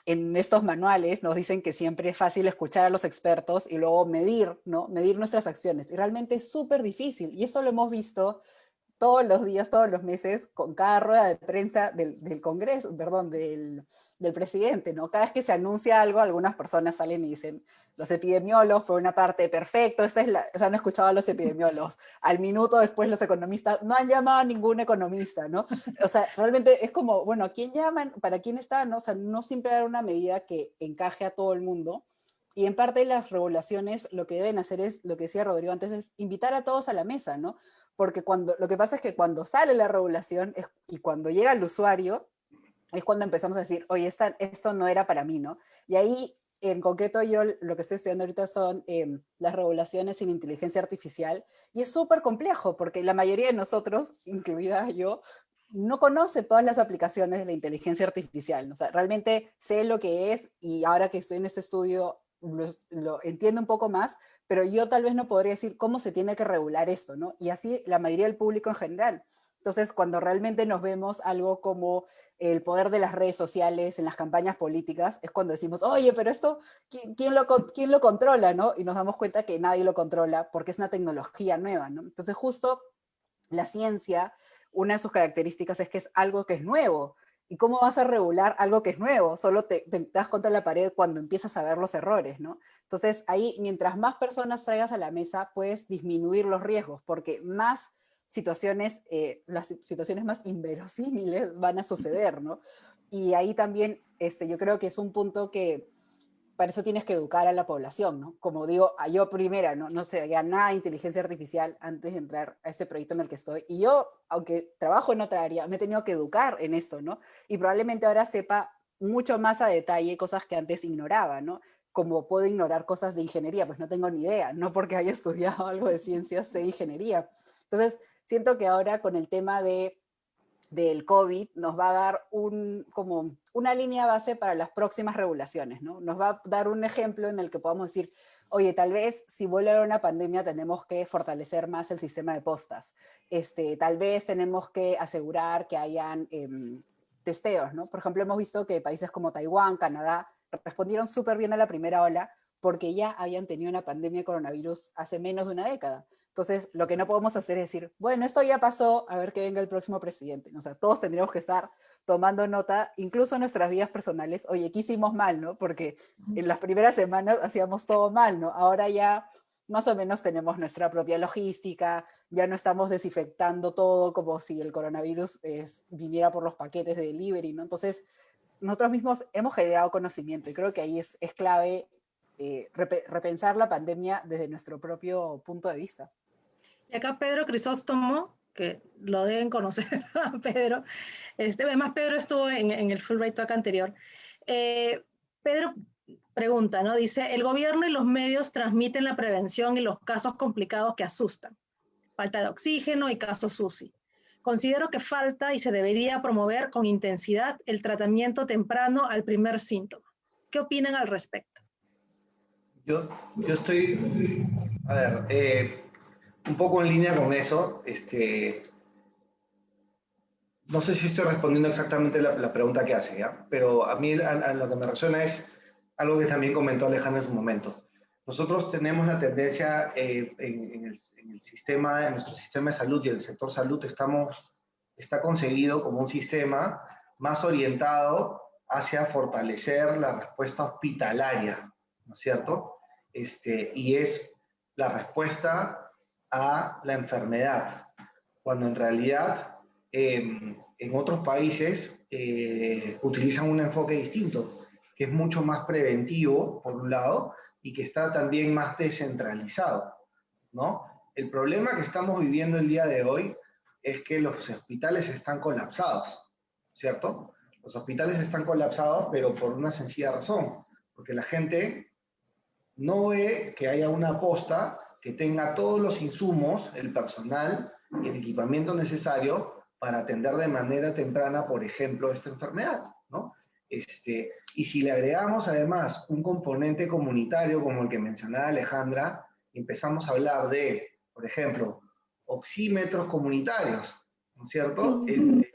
[SPEAKER 2] en estos manuales nos dicen que siempre es fácil escuchar a los expertos y luego medir, ¿no? Medir nuestras acciones. Y realmente es súper difícil. Y esto lo hemos visto todos los días, todos los meses, con cada rueda de prensa del Congreso, perdón, del presidente, ¿no? Cada vez que se anuncia algo, algunas personas salen y dicen, los epidemiólogos, por una parte, perfecto, o sea, han escuchado a los epidemiólogos. Al minuto después los economistas, no han llamado a ningún economista, ¿no? O sea, realmente es como, bueno, ¿a quién llaman? ¿Para quién está? ¿No? O sea, no siempre dar una medida que encaje a todo el mundo. Y en parte las regulaciones lo que deben hacer es, lo que decía Rodrigo antes, es invitar a todos a la mesa, ¿no? Porque lo que pasa es que cuando sale la regulación y cuando llega el usuario, es cuando empezamos a decir, oye, esto no era para mí, ¿no? Y ahí en concreto yo lo que estoy estudiando ahorita son las regulaciones en inteligencia artificial, y es súper complejo porque la mayoría de nosotros, incluida yo, no conoce todas las aplicaciones de la inteligencia artificial. O sea, realmente sé lo que es y ahora que estoy en este estudio lo entiendo un poco más, pero yo tal vez no podría decir cómo se tiene que regular esto, ¿no? Y así la mayoría del público en general. Entonces, cuando realmente nos vemos algo como el poder de las redes sociales en las campañas políticas, es cuando decimos, oye, pero esto, ¿quién lo controla, no? Y nos damos cuenta que nadie lo controla porque es una tecnología nueva, ¿no? Entonces, justo la ciencia, una de sus características es que es algo que es nuevo. ¿Y cómo vas a regular algo que es nuevo? Solo te das contra la pared cuando empiezas a ver los errores, ¿no? Entonces, ahí, mientras más personas traigas a la mesa, puedes disminuir los riesgos, porque más situaciones, las situaciones más inverosímiles van a suceder, ¿no? Y ahí también, yo creo que es un punto que para eso tienes que educar a la población, ¿no? Como digo, yo primera, no sabía nada de inteligencia artificial antes de entrar a este proyecto en el que estoy. Y yo, aunque trabajo en otra área, me he tenido que educar en esto, ¿no? Y probablemente ahora sepa mucho más a detalle cosas que antes ignoraba, ¿no? Como puedo ignorar cosas de ingeniería, pues no tengo ni idea, no porque haya estudiado algo de ciencias, sé ingeniería. Entonces, siento que ahora con el tema del COVID nos va a dar como una línea base para las próximas regulaciones, ¿no? Nos va a dar un ejemplo en el que podamos decir, oye, tal vez si vuelve a haber una pandemia tenemos que fortalecer más el sistema de postas. Tal vez tenemos que asegurar que hayan testeos, ¿no? Por ejemplo, hemos visto que países como Taiwán, Canadá, respondieron súper bien a la primera ola porque ya habían tenido una pandemia de coronavirus hace menos de una década. Entonces, lo que no podemos hacer es decir, bueno, esto ya pasó, a ver que venga el próximo presidente. O sea, todos tendríamos que estar tomando nota, incluso en nuestras vidas personales, oye, ¿qué hicimos mal, no? Porque en las primeras semanas hacíamos todo mal, ¿no? Ahora ya más o menos tenemos nuestra propia logística, ya no estamos desinfectando todo como si el coronavirus viniera por los paquetes de delivery, ¿no? Entonces, nosotros mismos hemos generado conocimiento y creo que ahí es clave repensar la pandemia desde nuestro propio punto de vista.
[SPEAKER 1] Y acá Pedro Crisóstomo, que lo deben conocer a Pedro, además Pedro estuvo en el Fulbright Talk anterior. Pedro pregunta, ¿no? Dice, el gobierno y los medios transmiten la prevención y los casos complicados que asustan. Falta de oxígeno y casos UCI. Considero que falta y se debería promover con intensidad el tratamiento temprano al primer síntoma. ¿Qué opinan al respecto?
[SPEAKER 3] Yo estoy, a ver, un poco en línea con eso. No sé si estoy respondiendo exactamente la pregunta que hace, ¿ya? Pero a mí a lo que me resuena es algo que también comentó Alejandro en su momento. Nosotros tenemos la tendencia en el sistema, en nuestro sistema de salud y el sector salud está concebido como un sistema más orientado hacia fortalecer la respuesta hospitalaria, ¿no es cierto? Y es la respuesta a la enfermedad, cuando en realidad en otros países utilizan un enfoque distinto, que es mucho más preventivo, por un lado, y que está también más descentralizado, ¿no? El problema que estamos viviendo el día de hoy es que los hospitales están colapsados, ¿cierto? Los hospitales están colapsados, pero por una sencilla razón, porque la gente no ve que haya una posta que tenga todos los insumos, el personal y el equipamiento necesario para atender de manera temprana, por ejemplo, esta enfermedad, ¿no? Y si le agregamos además un componente comunitario como el que mencionaba Alejandra, empezamos a hablar de, por ejemplo, oxímetros comunitarios, ¿no es cierto?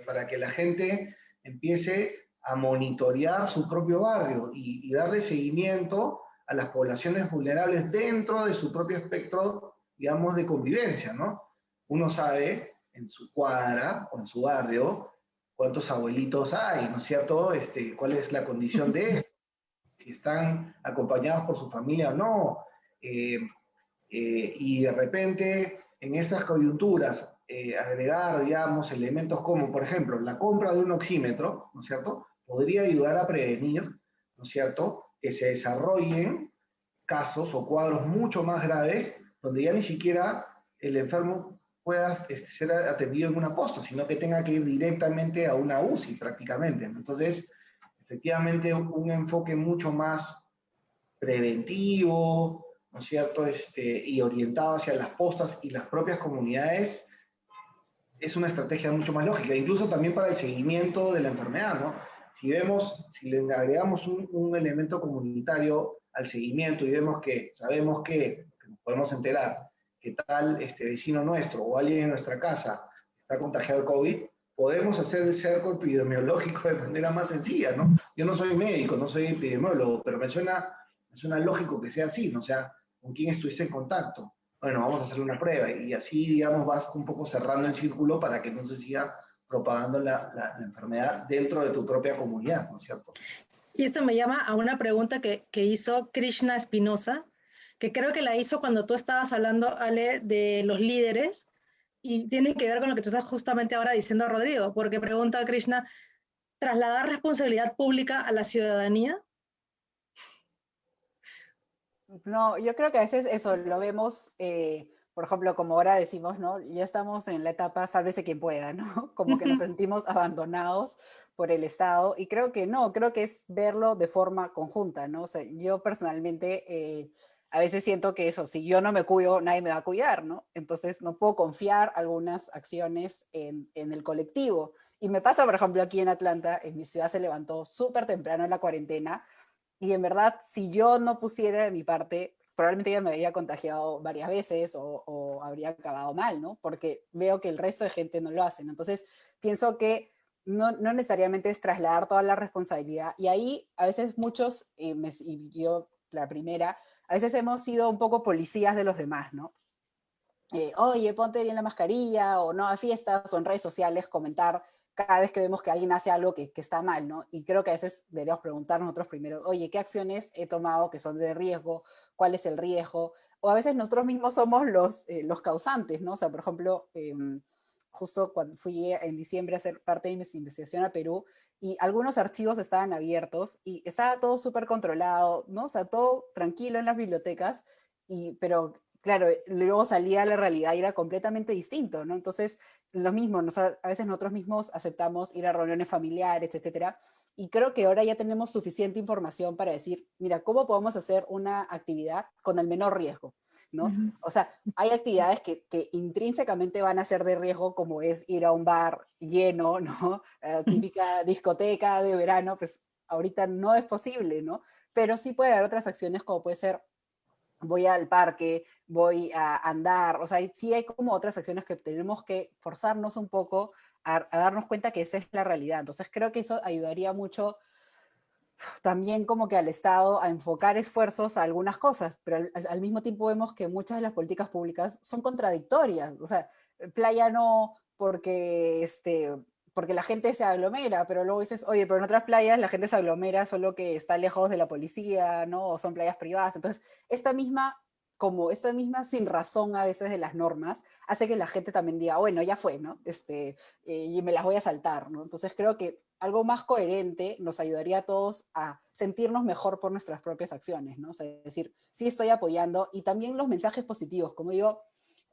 [SPEAKER 3] Para que la gente empiece a monitorear su propio barrio y darle seguimiento a las poblaciones vulnerables dentro de su propio espectro, digamos, de convivencia, ¿no? Uno sabe en su cuadra o en su barrio cuántos abuelitos hay, ¿no es cierto? Cuál es la condición de ellos, si están acompañados por su familia o no. Y de repente, en esas coyunturas, agregar, digamos, elementos como, por ejemplo, la compra de un oxímetro, ¿no es cierto? Podría ayudar a prevenir, ¿no es cierto?, que se desarrollen casos o cuadros mucho más graves, donde ya ni siquiera el enfermo pueda ser atendido en una posta, sino que tenga que ir directamente a una UCI prácticamente. Entonces, efectivamente, un enfoque mucho más preventivo, ¿no es cierto? Y orientado hacia las postas y las propias comunidades, es una estrategia mucho más lógica, incluso también para el seguimiento de la enfermedad, ¿no? Si le agregamos un elemento comunitario al seguimiento y sabemos que nos podemos enterar que tal vecino nuestro o alguien en nuestra casa está contagiado de COVID, podemos hacer el cerco epidemiológico de manera más sencilla, ¿no? Yo no soy médico, no soy epidemiólogo, pero me suena lógico que sea así, ¿no? O sea, con quién estuviste en contacto. Bueno, vamos a hacer una prueba y así, digamos, vas un poco cerrando el círculo para que no se siga propagando la enfermedad dentro de tu propia comunidad, ¿no es cierto?
[SPEAKER 1] Y esto me llama a una pregunta que hizo Krishna Espinosa, que creo que la hizo cuando tú estabas hablando, Ale, de los líderes, y tiene que ver con lo que tú estás justamente ahora diciendo, Rodrigo, porque pregunta a Krishna, ¿trasladar responsabilidad pública a la ciudadanía?
[SPEAKER 2] No, yo creo que a veces eso lo vemos, por ejemplo, como ahora decimos, ¿no? Ya estamos en la etapa sálvese quien pueda, ¿no? Como que nos sentimos abandonados por el Estado y creo que no, creo que es verlo de forma conjunta, ¿no? O sea, yo personalmente a veces siento que eso, si yo no me cuido, nadie me va a cuidar, ¿no? Entonces no puedo confiar algunas acciones en el colectivo. Y me pasa, por ejemplo, aquí en Atlanta, en mi ciudad se levantó súper temprano en la cuarentena y en verdad, si yo no pusiera de mi parte, probablemente ya me habría contagiado varias veces o habría acabado mal, ¿no? Porque veo que el resto de gente no lo hace, ¿no? Entonces, pienso que no necesariamente es trasladar toda la responsabilidad. Y ahí, a veces muchos, y yo la primera, a veces hemos sido un poco policías de los demás, ¿no? Oye, ponte bien la mascarilla, o no a fiestas, o en redes sociales, comentar cada vez que vemos que alguien hace algo que está mal, ¿no? Y creo que a veces deberíamos preguntarnos nosotros primero, oye, ¿qué acciones he tomado que son de riesgo? ¿Cuál es el riesgo? O a veces nosotros mismos somos los causantes, ¿no? O sea, por ejemplo, justo cuando fui en diciembre a hacer parte de mi investigación a Perú, y algunos archivos estaban abiertos y estaba todo súper controlado, ¿no? O sea, todo tranquilo en las bibliotecas, pero claro, luego salía la realidad y era completamente distinto, ¿no? Entonces, lo mismo, a veces nosotros mismos aceptamos ir a reuniones familiares, etcétera, y creo que ahora ya tenemos suficiente información para decir, mira, ¿cómo podemos hacer una actividad con el menor riesgo? ¿No? O sea, hay actividades que intrínsecamente van a ser de riesgo, como es ir a un bar lleno, ¿no? Típica discoteca de verano, pues ahorita no es posible, ¿no? Pero sí puede haber otras acciones como puede ser voy al parque, voy a andar, o sea, sí hay como otras acciones que tenemos que forzarnos un poco a darnos cuenta que esa es la realidad. Entonces creo que eso ayudaría mucho también como que al Estado a enfocar esfuerzos a algunas cosas, pero al mismo tiempo vemos que muchas de las políticas públicas son contradictorias. O sea, playa no porque la gente se aglomera, pero luego dices, oye, pero en otras playas la gente se aglomera solo que está lejos de la policía, ¿no? O son playas privadas. Entonces, esta misma sin razón a veces de las normas, hace que la gente también diga, bueno, ya fue, ¿no? Y me las voy a saltar, ¿no? Entonces creo que algo más coherente nos ayudaría a todos a sentirnos mejor por nuestras propias acciones, ¿no? O sea, es decir, sí estoy apoyando, y también los mensajes positivos, como digo,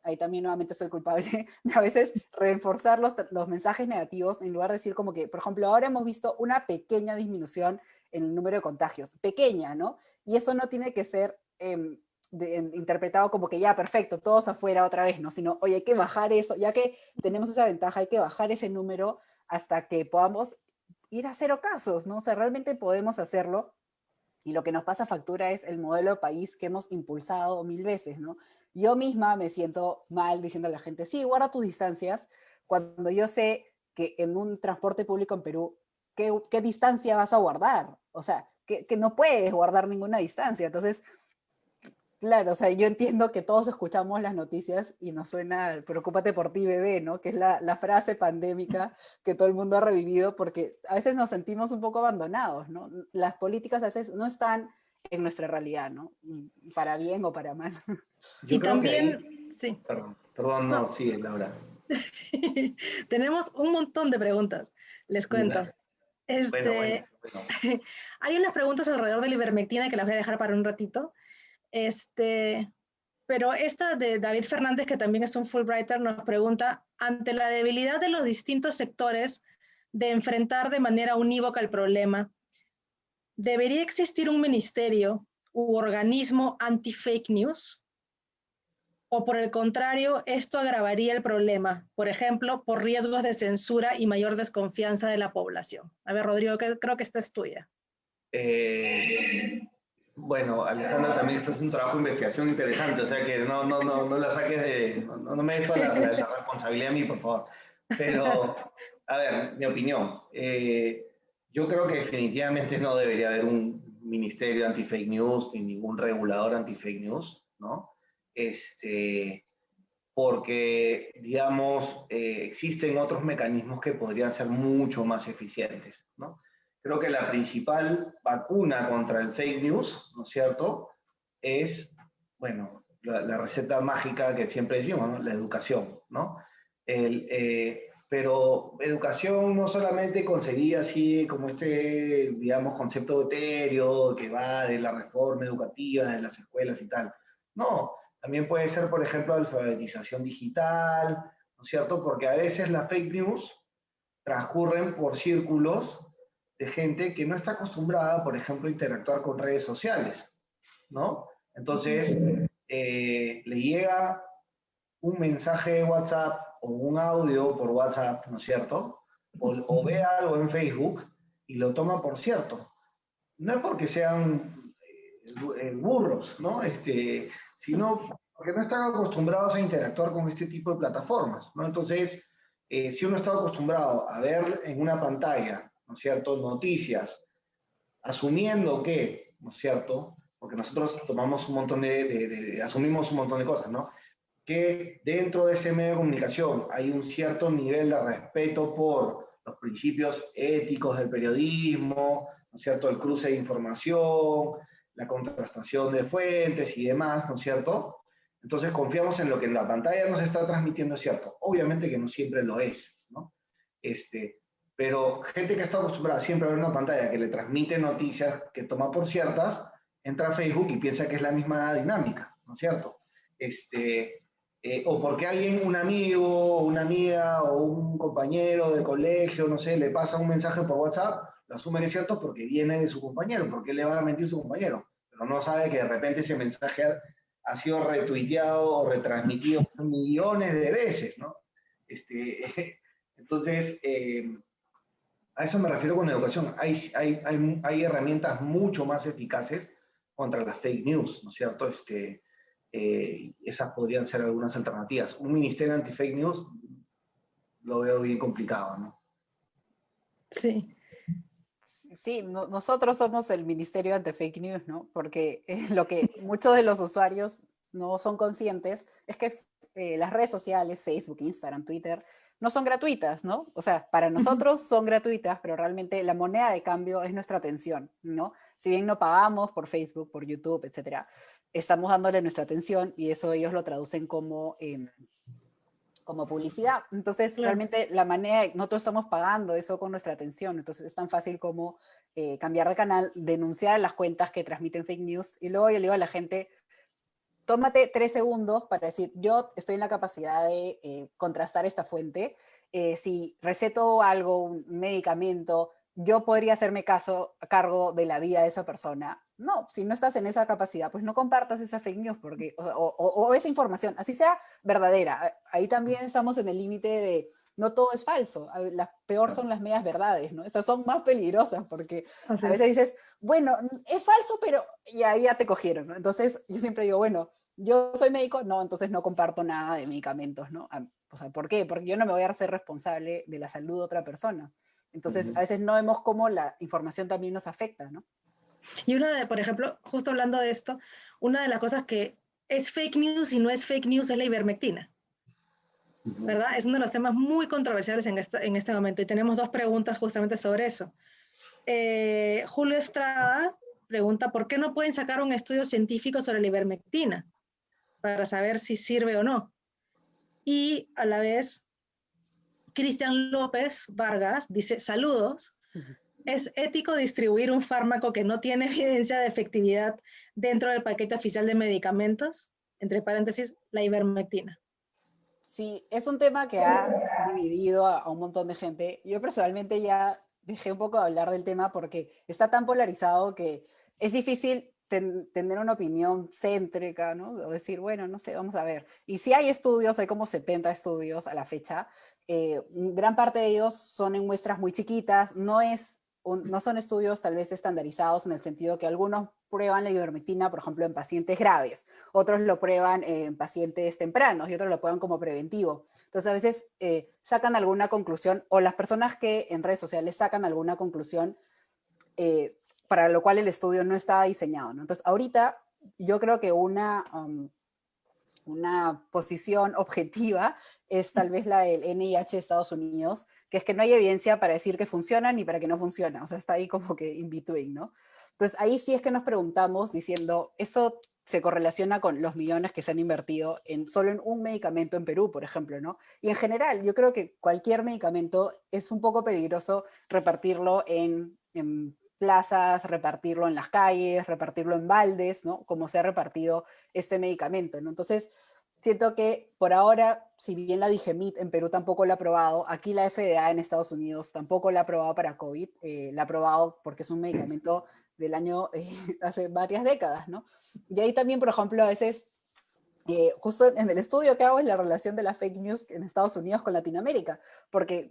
[SPEAKER 2] ahí también nuevamente soy culpable de a veces reforzar los mensajes negativos en lugar de decir como que, por ejemplo, ahora hemos visto una pequeña disminución en el número de contagios, pequeña, ¿no? Y eso no tiene que ser interpretado como que ya, perfecto, todos afuera otra vez, ¿no? Sino, oye, hay que bajar eso, ya que tenemos esa ventaja, hay que bajar ese número hasta que podamos ir a 0 casos, ¿no? O sea, realmente podemos hacerlo, y lo que nos pasa factura es el modelo de país que hemos impulsado 1000 veces, ¿no? Yo misma me siento mal diciendo a la gente, sí, guarda tus distancias, cuando yo sé que en un transporte público en Perú, ¿qué distancia vas a guardar? O sea, que no puedes guardar ninguna distancia. Entonces, claro, o sea, yo entiendo que todos escuchamos las noticias y nos suena, preocúpate por ti, bebé, ¿no? Que es la frase pandémica que todo el mundo ha revivido, porque a veces nos sentimos un poco abandonados, ¿no? Las políticas a veces no están en nuestra realidad, ¿no? Para bien o para mal.
[SPEAKER 3] Yo
[SPEAKER 1] Y
[SPEAKER 3] creo que
[SPEAKER 1] también,
[SPEAKER 3] ahí,
[SPEAKER 1] sí,
[SPEAKER 3] perdón,
[SPEAKER 1] no,
[SPEAKER 3] no, sigue, Laura.
[SPEAKER 1] tenemos un montón de preguntas, les cuento.
[SPEAKER 3] Dale. Bueno.
[SPEAKER 1] Hay unas preguntas alrededor de la ivermectina que las voy a dejar para un ratito. Pero esta de David Fernández, que también es un Fulbrighter, nos pregunta, ante la debilidad de los distintos sectores de enfrentar de manera unívoca el problema, ¿debería existir un ministerio u organismo anti-fake news? ¿O por el contrario, esto agravaría el problema, por ejemplo, por riesgos de censura y mayor desconfianza de la población? A ver, Rodrigo, creo que esta es tuya.
[SPEAKER 3] Bueno, Alejandra, también esto es un trabajo de investigación interesante, o sea que no la saques de, no me des toda la responsabilidad a mí, por favor. Pero, a ver, mi opinión. Yo creo que definitivamente no debería haber un ministerio anti-fake news ni ningún regulador anti-fake news, ¿no? Porque, digamos, existen otros mecanismos que podrían ser mucho más eficientes, ¿no? Creo que la principal vacuna contra el fake news, ¿no es cierto?, es, bueno, la receta mágica que siempre decimos, ¿no? La educación, ¿no? Pero educación no solamente conseguía así como este, digamos, concepto etéreo que va de la reforma educativa, de las escuelas y tal. No, también puede ser, por ejemplo, alfabetización digital, ¿no es cierto? Porque a veces las fake news transcurren por círculos de gente que no está acostumbrada, por ejemplo, a interactuar con redes sociales, ¿no? Entonces, le llega un mensaje de WhatsApp o un audio por WhatsApp, ¿no es cierto? O ve algo en Facebook y lo toma por cierto. No es porque sean burros, ¿no? Sino porque no están acostumbrados a interactuar con este tipo de plataformas, ¿no? Entonces, si uno está acostumbrado a ver en una pantalla, ¿no es cierto?, noticias, asumiendo que, ¿no es cierto?, porque nosotros tomamos un montón asumimos un montón de cosas, ¿no?, que dentro de ese medio de comunicación hay un cierto nivel de respeto por los principios éticos del periodismo, ¿no es cierto?, el cruce de información, la contrastación de fuentes y demás, ¿no es cierto? Entonces confiamos en lo que en la pantalla nos está transmitiendo, es cierto. Obviamente que no siempre lo es, ¿no? Pero gente que está acostumbrada siempre a ver una pantalla que le transmite noticias que toma por ciertas, entra a Facebook y piensa que es la misma dinámica, ¿no es cierto? O porque alguien, un amigo, una amiga o un compañero de colegio, no sé, le pasa un mensaje por WhatsApp, lo asume que es cierto porque viene de su compañero, porque le va a mentir su compañero, pero no sabe que de repente ese mensaje ha sido retuiteado o retransmitido millones de veces, ¿no? Entonces, a eso me refiero con educación. Hay herramientas mucho más eficaces contra las fake news, ¿no es cierto? Esas podrían ser algunas alternativas. Un ministerio anti-fake news lo veo bien complicado, ¿no?
[SPEAKER 1] Sí.
[SPEAKER 2] Sí, nosotros somos el Ministerio ante Fake News, ¿no? Porque lo que muchos de los usuarios no son conscientes es que las redes sociales, Facebook, Instagram, Twitter, no son gratuitas, ¿no? O sea, para nosotros son gratuitas, pero realmente la moneda de cambio es nuestra atención, ¿no? Si bien no pagamos por Facebook, por YouTube, etcétera, estamos dándole nuestra atención y eso ellos lo traducen como como publicidad. Entonces,
[SPEAKER 1] Claro.
[SPEAKER 2] realmente la manera, nosotros estamos pagando eso con nuestra atención, entonces es tan fácil como cambiar de canal, denunciar las cuentas que transmiten fake news y luego yo le digo a la gente, tómate 3 segundos para decir, yo estoy en la capacidad de contrastar esta fuente, si receto algo, un medicamento, yo podría hacerme cargo de la vida de esa persona. No, si no estás en esa capacidad, pues no compartas esa fake news porque, o esa información, así sea verdadera. Ahí también estamos en el límite de no todo es falso. Las peor son las medias verdades, ¿no? Esas son más peligrosas porque
[SPEAKER 1] Así
[SPEAKER 2] a
[SPEAKER 1] es.
[SPEAKER 2] veces dices, bueno, es falso, pero y ahí ya te cogieron, ¿no? Entonces yo siempre digo, bueno, yo soy médico, no, entonces no comparto nada de medicamentos, ¿no? O sea, ¿por qué? Porque yo no me voy a hacer responsable de la salud de otra persona. Entonces, a veces no vemos cómo la información también nos afecta, ¿no?
[SPEAKER 1] Y por ejemplo, justo hablando de esto, una de las cosas que es fake news y no es fake news es la ivermectina, ¿verdad? Es uno de los temas muy controversiales en este momento y tenemos 2 preguntas justamente sobre eso. Julio Estrada pregunta, ¿por qué no pueden sacar un estudio científico sobre la ivermectina para saber si sirve o no? Y a la vez, Cristian López Vargas dice, saludos, ¿es ético distribuir un fármaco que no tiene evidencia de efectividad dentro del paquete oficial de medicamentos? Entre paréntesis, la ivermectina.
[SPEAKER 2] Sí, es un tema que ha dividido a un montón de gente. Yo personalmente ya dejé un poco de hablar del tema porque está tan polarizado que es difícil tener una opinión céntrica, ¿no? O decir, bueno, no sé, vamos a ver. Y sí hay estudios, hay como 70 estudios a la fecha. Gran parte de ellos son en muestras muy chiquitas, no son estudios tal vez estandarizados en el sentido que algunos prueban la ivermectina, por ejemplo, en pacientes graves, otros lo prueban en pacientes tempranos y otros lo prueban como preventivo. Entonces, a veces sacan alguna conclusión, o las personas que en redes sociales sacan alguna conclusión para lo cual el estudio no está diseñado, ¿no? Entonces, ahorita yo creo que una posición objetiva es tal vez la del NIH de Estados Unidos, que es que no hay evidencia para decir que funciona ni para que no funciona, o sea, está ahí como que in between, ¿no? Entonces, ahí sí es que nos preguntamos diciendo, ¿esto se correlaciona con los millones que se han invertido solo en un medicamento en Perú, por ejemplo, ¿no? Y en general, yo creo que cualquier medicamento es un poco peligroso repartirlo en plazas, repartirlo en las calles, repartirlo en baldes, ¿no? Como se ha repartido este medicamento, ¿no? Entonces, siento que por ahora, si bien la Digemit en Perú tampoco la ha aprobado, aquí la FDA en Estados Unidos tampoco la ha aprobado para COVID, la ha aprobado porque es un medicamento del año, hace varias décadas, ¿no? Y ahí también, por ejemplo, a veces justo en el estudio que hago es la relación de la fake news en Estados Unidos con Latinoamérica, porque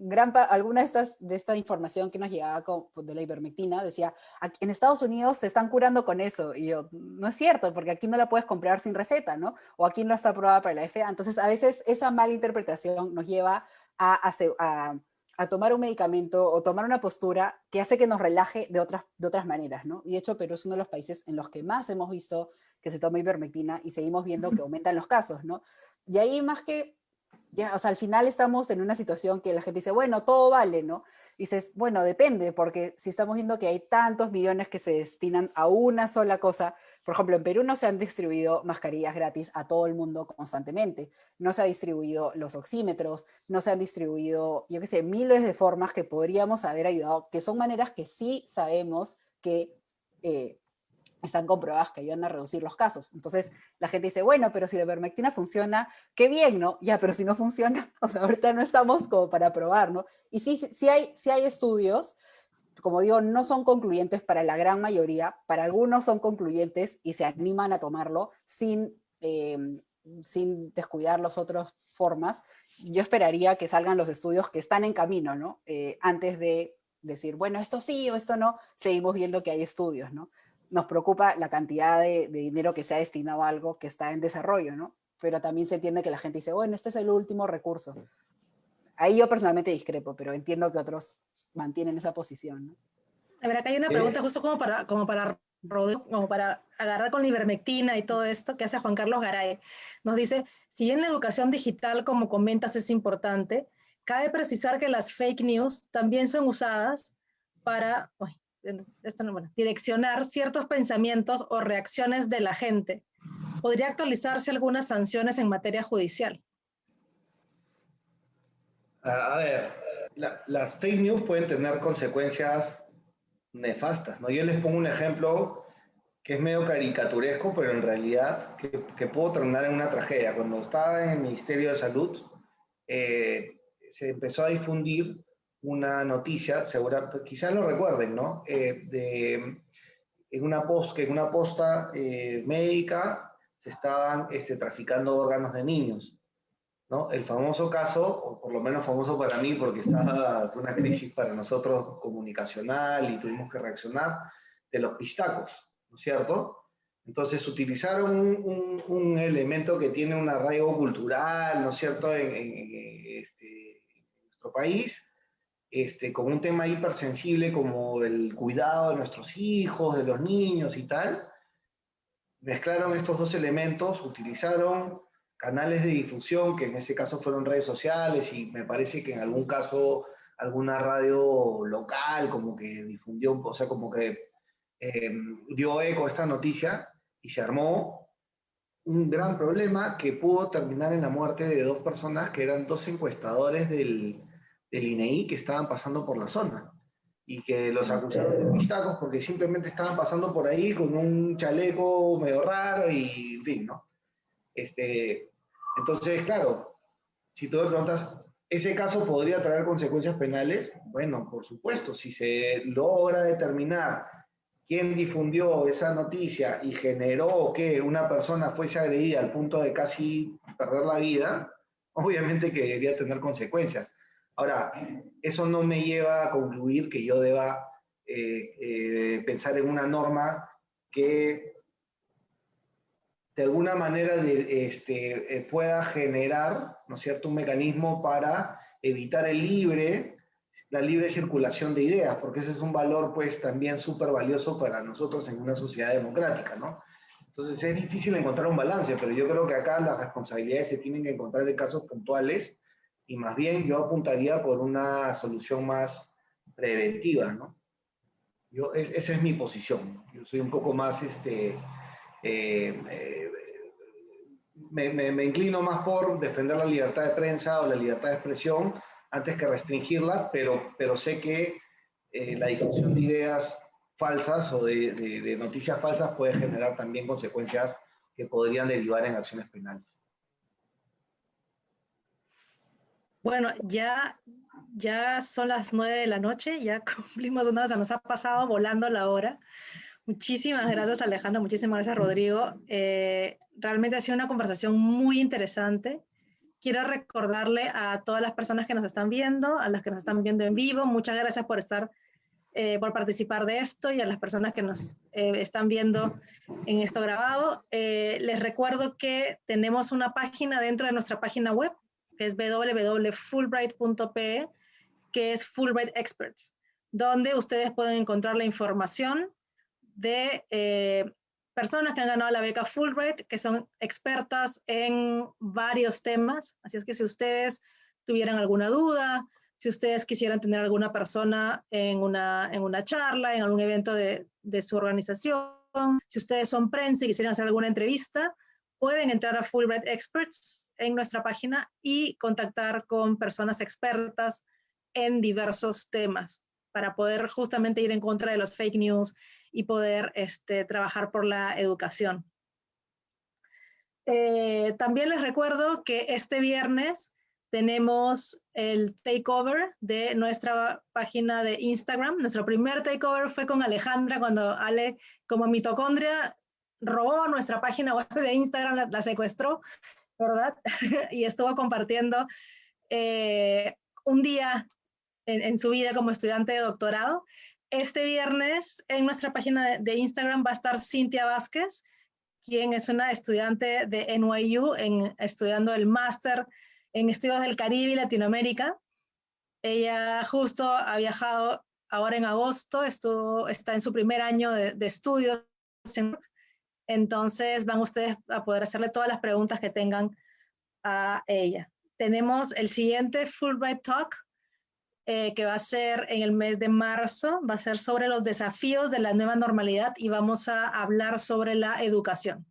[SPEAKER 2] alguna de esta información que nos llegaba de la ivermectina decía, en Estados Unidos se están curando con eso, y yo, no es cierto, porque aquí no la puedes comprar sin receta, ¿no? O aquí no está aprobada para la FDA. Entonces, a veces esa mala interpretación nos lleva a tomar un medicamento o tomar una postura que hace que nos relaje de otras maneras, ¿no? Y de hecho, Perú es uno de los países en los que más hemos visto que se toma ivermectina y seguimos viendo que aumentan los casos, ¿no? Y ahí más que, ya, o sea, al final estamos en una situación que la gente dice, bueno, todo vale, ¿no? Y dices, bueno, depende, porque si estamos viendo que hay tantos millones que se destinan a una sola cosa, por ejemplo, en Perú no se han distribuido mascarillas gratis a todo el mundo constantemente, no se ha distribuido los oxímetros, no se han distribuido, yo qué sé, miles de formas que podríamos haber ayudado, que son maneras que sí sabemos que están comprobadas que ayudan a reducir los casos. Entonces la gente dice, bueno, pero si la ivermectina funciona, qué bien, ¿no? Ya, pero si no funciona, o sea, ahorita no estamos como para probar, ¿no? Y sí hay estudios, como digo, no son concluyentes para la gran mayoría, para algunos son concluyentes y se animan a tomarlo sin descuidar las otras formas. Yo esperaría que salgan los estudios que están en camino, ¿no? Antes de decir, bueno, esto sí o esto no, seguimos viendo que hay estudios, ¿no? Nos preocupa la cantidad de dinero que se ha destinado a algo que está en desarrollo, ¿no? Pero también se entiende que la gente dice, bueno, este es el último recurso. Ahí yo personalmente discrepo, pero entiendo que otros mantienen esa posición, ¿no?
[SPEAKER 1] A ver, acá hay una pregunta justo como para agarrar con la ivermectina y todo esto que hace Juan Carlos Garay. Nos dice, si bien la educación digital, como comentas, es importante, cabe precisar que las fake news también son usadas para direccionar ciertos pensamientos o reacciones de la gente. ¿Podría actualizarse algunas sanciones en materia judicial?
[SPEAKER 3] A ver, las fake news pueden tener consecuencias nefastas, ¿no? Yo les pongo un ejemplo que es medio caricaturesco, pero en realidad que pudo terminar en una tragedia. Cuando estaba en el Ministerio de Salud, se empezó a difundir una noticia, quizás lo recuerden, ¿no? Que en una posta médica se estaban traficando órganos de niños, ¿no? El famoso caso, o por lo menos famoso para mí, porque estaba una crisis para nosotros comunicacional y tuvimos que reaccionar, de los pistacos, ¿no es cierto? Entonces utilizaron un elemento que tiene un arraigo cultural, ¿no es cierto?, en nuestro país, como un tema hipersensible como el cuidado de nuestros hijos, de los niños y tal. Mezclaron estos dos elementos, utilizaron canales de difusión, que en ese caso fueron redes sociales, y me parece que en algún caso alguna radio local como que difundió, o sea, como que dio eco a esta noticia, y se armó un gran problema que pudo terminar en la muerte de dos personas que eran dos encuestadores del INEI que estaban pasando por la zona y que los acusaron de pistacos porque simplemente estaban pasando por ahí con un chaleco medio raro y en fin, ¿no? Entonces, claro, si tú me preguntas, ¿ese caso podría traer consecuencias penales? Bueno, por supuesto, si se logra determinar quién difundió esa noticia y generó que una persona fuese agredida al punto de casi perder la vida, obviamente que debería tener consecuencias. Ahora, eso no me lleva a concluir que yo deba pensar en una norma que de alguna manera pueda generar, ¿no es cierto?, un mecanismo para evitar la libre circulación de ideas, porque ese es un valor pues también súper valioso para nosotros en una sociedad democrática, ¿no? Entonces es difícil encontrar un balance, pero yo creo que acá las responsabilidades se tienen que encontrar en casos puntuales y más bien yo apuntaría por una solución más preventiva, ¿no? Esa es mi posición. Yo soy un poco más, me inclino más por defender la libertad de prensa o la libertad de expresión antes que restringirla, pero sé que la difusión de ideas falsas o de noticias falsas puede generar también consecuencias que podrían derivar en acciones penales.
[SPEAKER 1] Bueno, ya son las 9 de la noche, ya cumplimos una hora, nos ha pasado volando la hora. Muchísimas gracias, Alejandra, muchísimas gracias, Rodrigo. Realmente ha sido una conversación muy interesante. Quiero recordarle a todas las personas que nos están viendo, a las que nos están viendo en vivo, muchas gracias por por participar de esto, y a las personas que nos están viendo en esto grabado. Les recuerdo que tenemos una página dentro de nuestra página web, que es www.fulbright.pe, que es Fulbright Experts, donde ustedes pueden encontrar la información de personas que han ganado la beca Fulbright, que son expertas en varios temas. Así es que si ustedes tuvieran alguna duda, si ustedes quisieran tener alguna persona en una charla, en algún evento de su organización, si ustedes son prensa y quisieran hacer alguna entrevista, pueden entrar a Fulbright Experts en nuestra página y contactar con personas expertas en diversos temas para poder justamente ir en contra de los fake news y poder trabajar por la educación. También les recuerdo que este viernes tenemos el takeover de nuestra página de Instagram. Nuestro primer takeover fue con Alejandra, cuando Ale, como mitocondria, robó nuestra página web de Instagram, la secuestró, ¿verdad? Y estuvo compartiendo un día en su vida como estudiante de doctorado. Este viernes en nuestra página de Instagram va a estar Cintia Vázquez, quien es una estudiante de NYU estudiando el máster en estudios del Caribe y Latinoamérica. Ella justo ha viajado ahora en agosto, está en su primer año de estudios. Entonces van ustedes a poder hacerle todas las preguntas que tengan a ella. Tenemos el siguiente Fulbright Talk, que va a ser en el mes de marzo, va a ser sobre los desafíos de la nueva normalidad y vamos a hablar sobre la educación,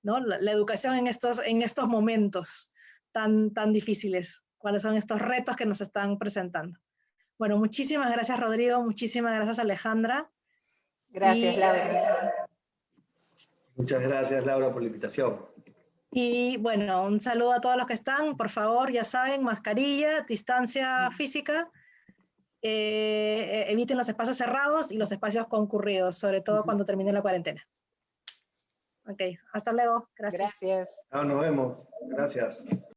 [SPEAKER 1] ¿no? La educación en estos momentos tan difíciles, cuáles son estos retos que nos están presentando. Bueno, muchísimas gracias, Rodrigo, muchísimas gracias, Alejandra.
[SPEAKER 2] Gracias, Laura.
[SPEAKER 3] Muchas gracias, Laura, por la invitación.
[SPEAKER 1] Y bueno, un saludo a todos los que están. Por favor, ya saben, mascarilla, distancia física, eviten los espacios cerrados y los espacios concurridos, sobre todo cuando termine la cuarentena. Ok, hasta luego. Gracias.
[SPEAKER 2] Gracias.
[SPEAKER 3] Nos vemos. Gracias.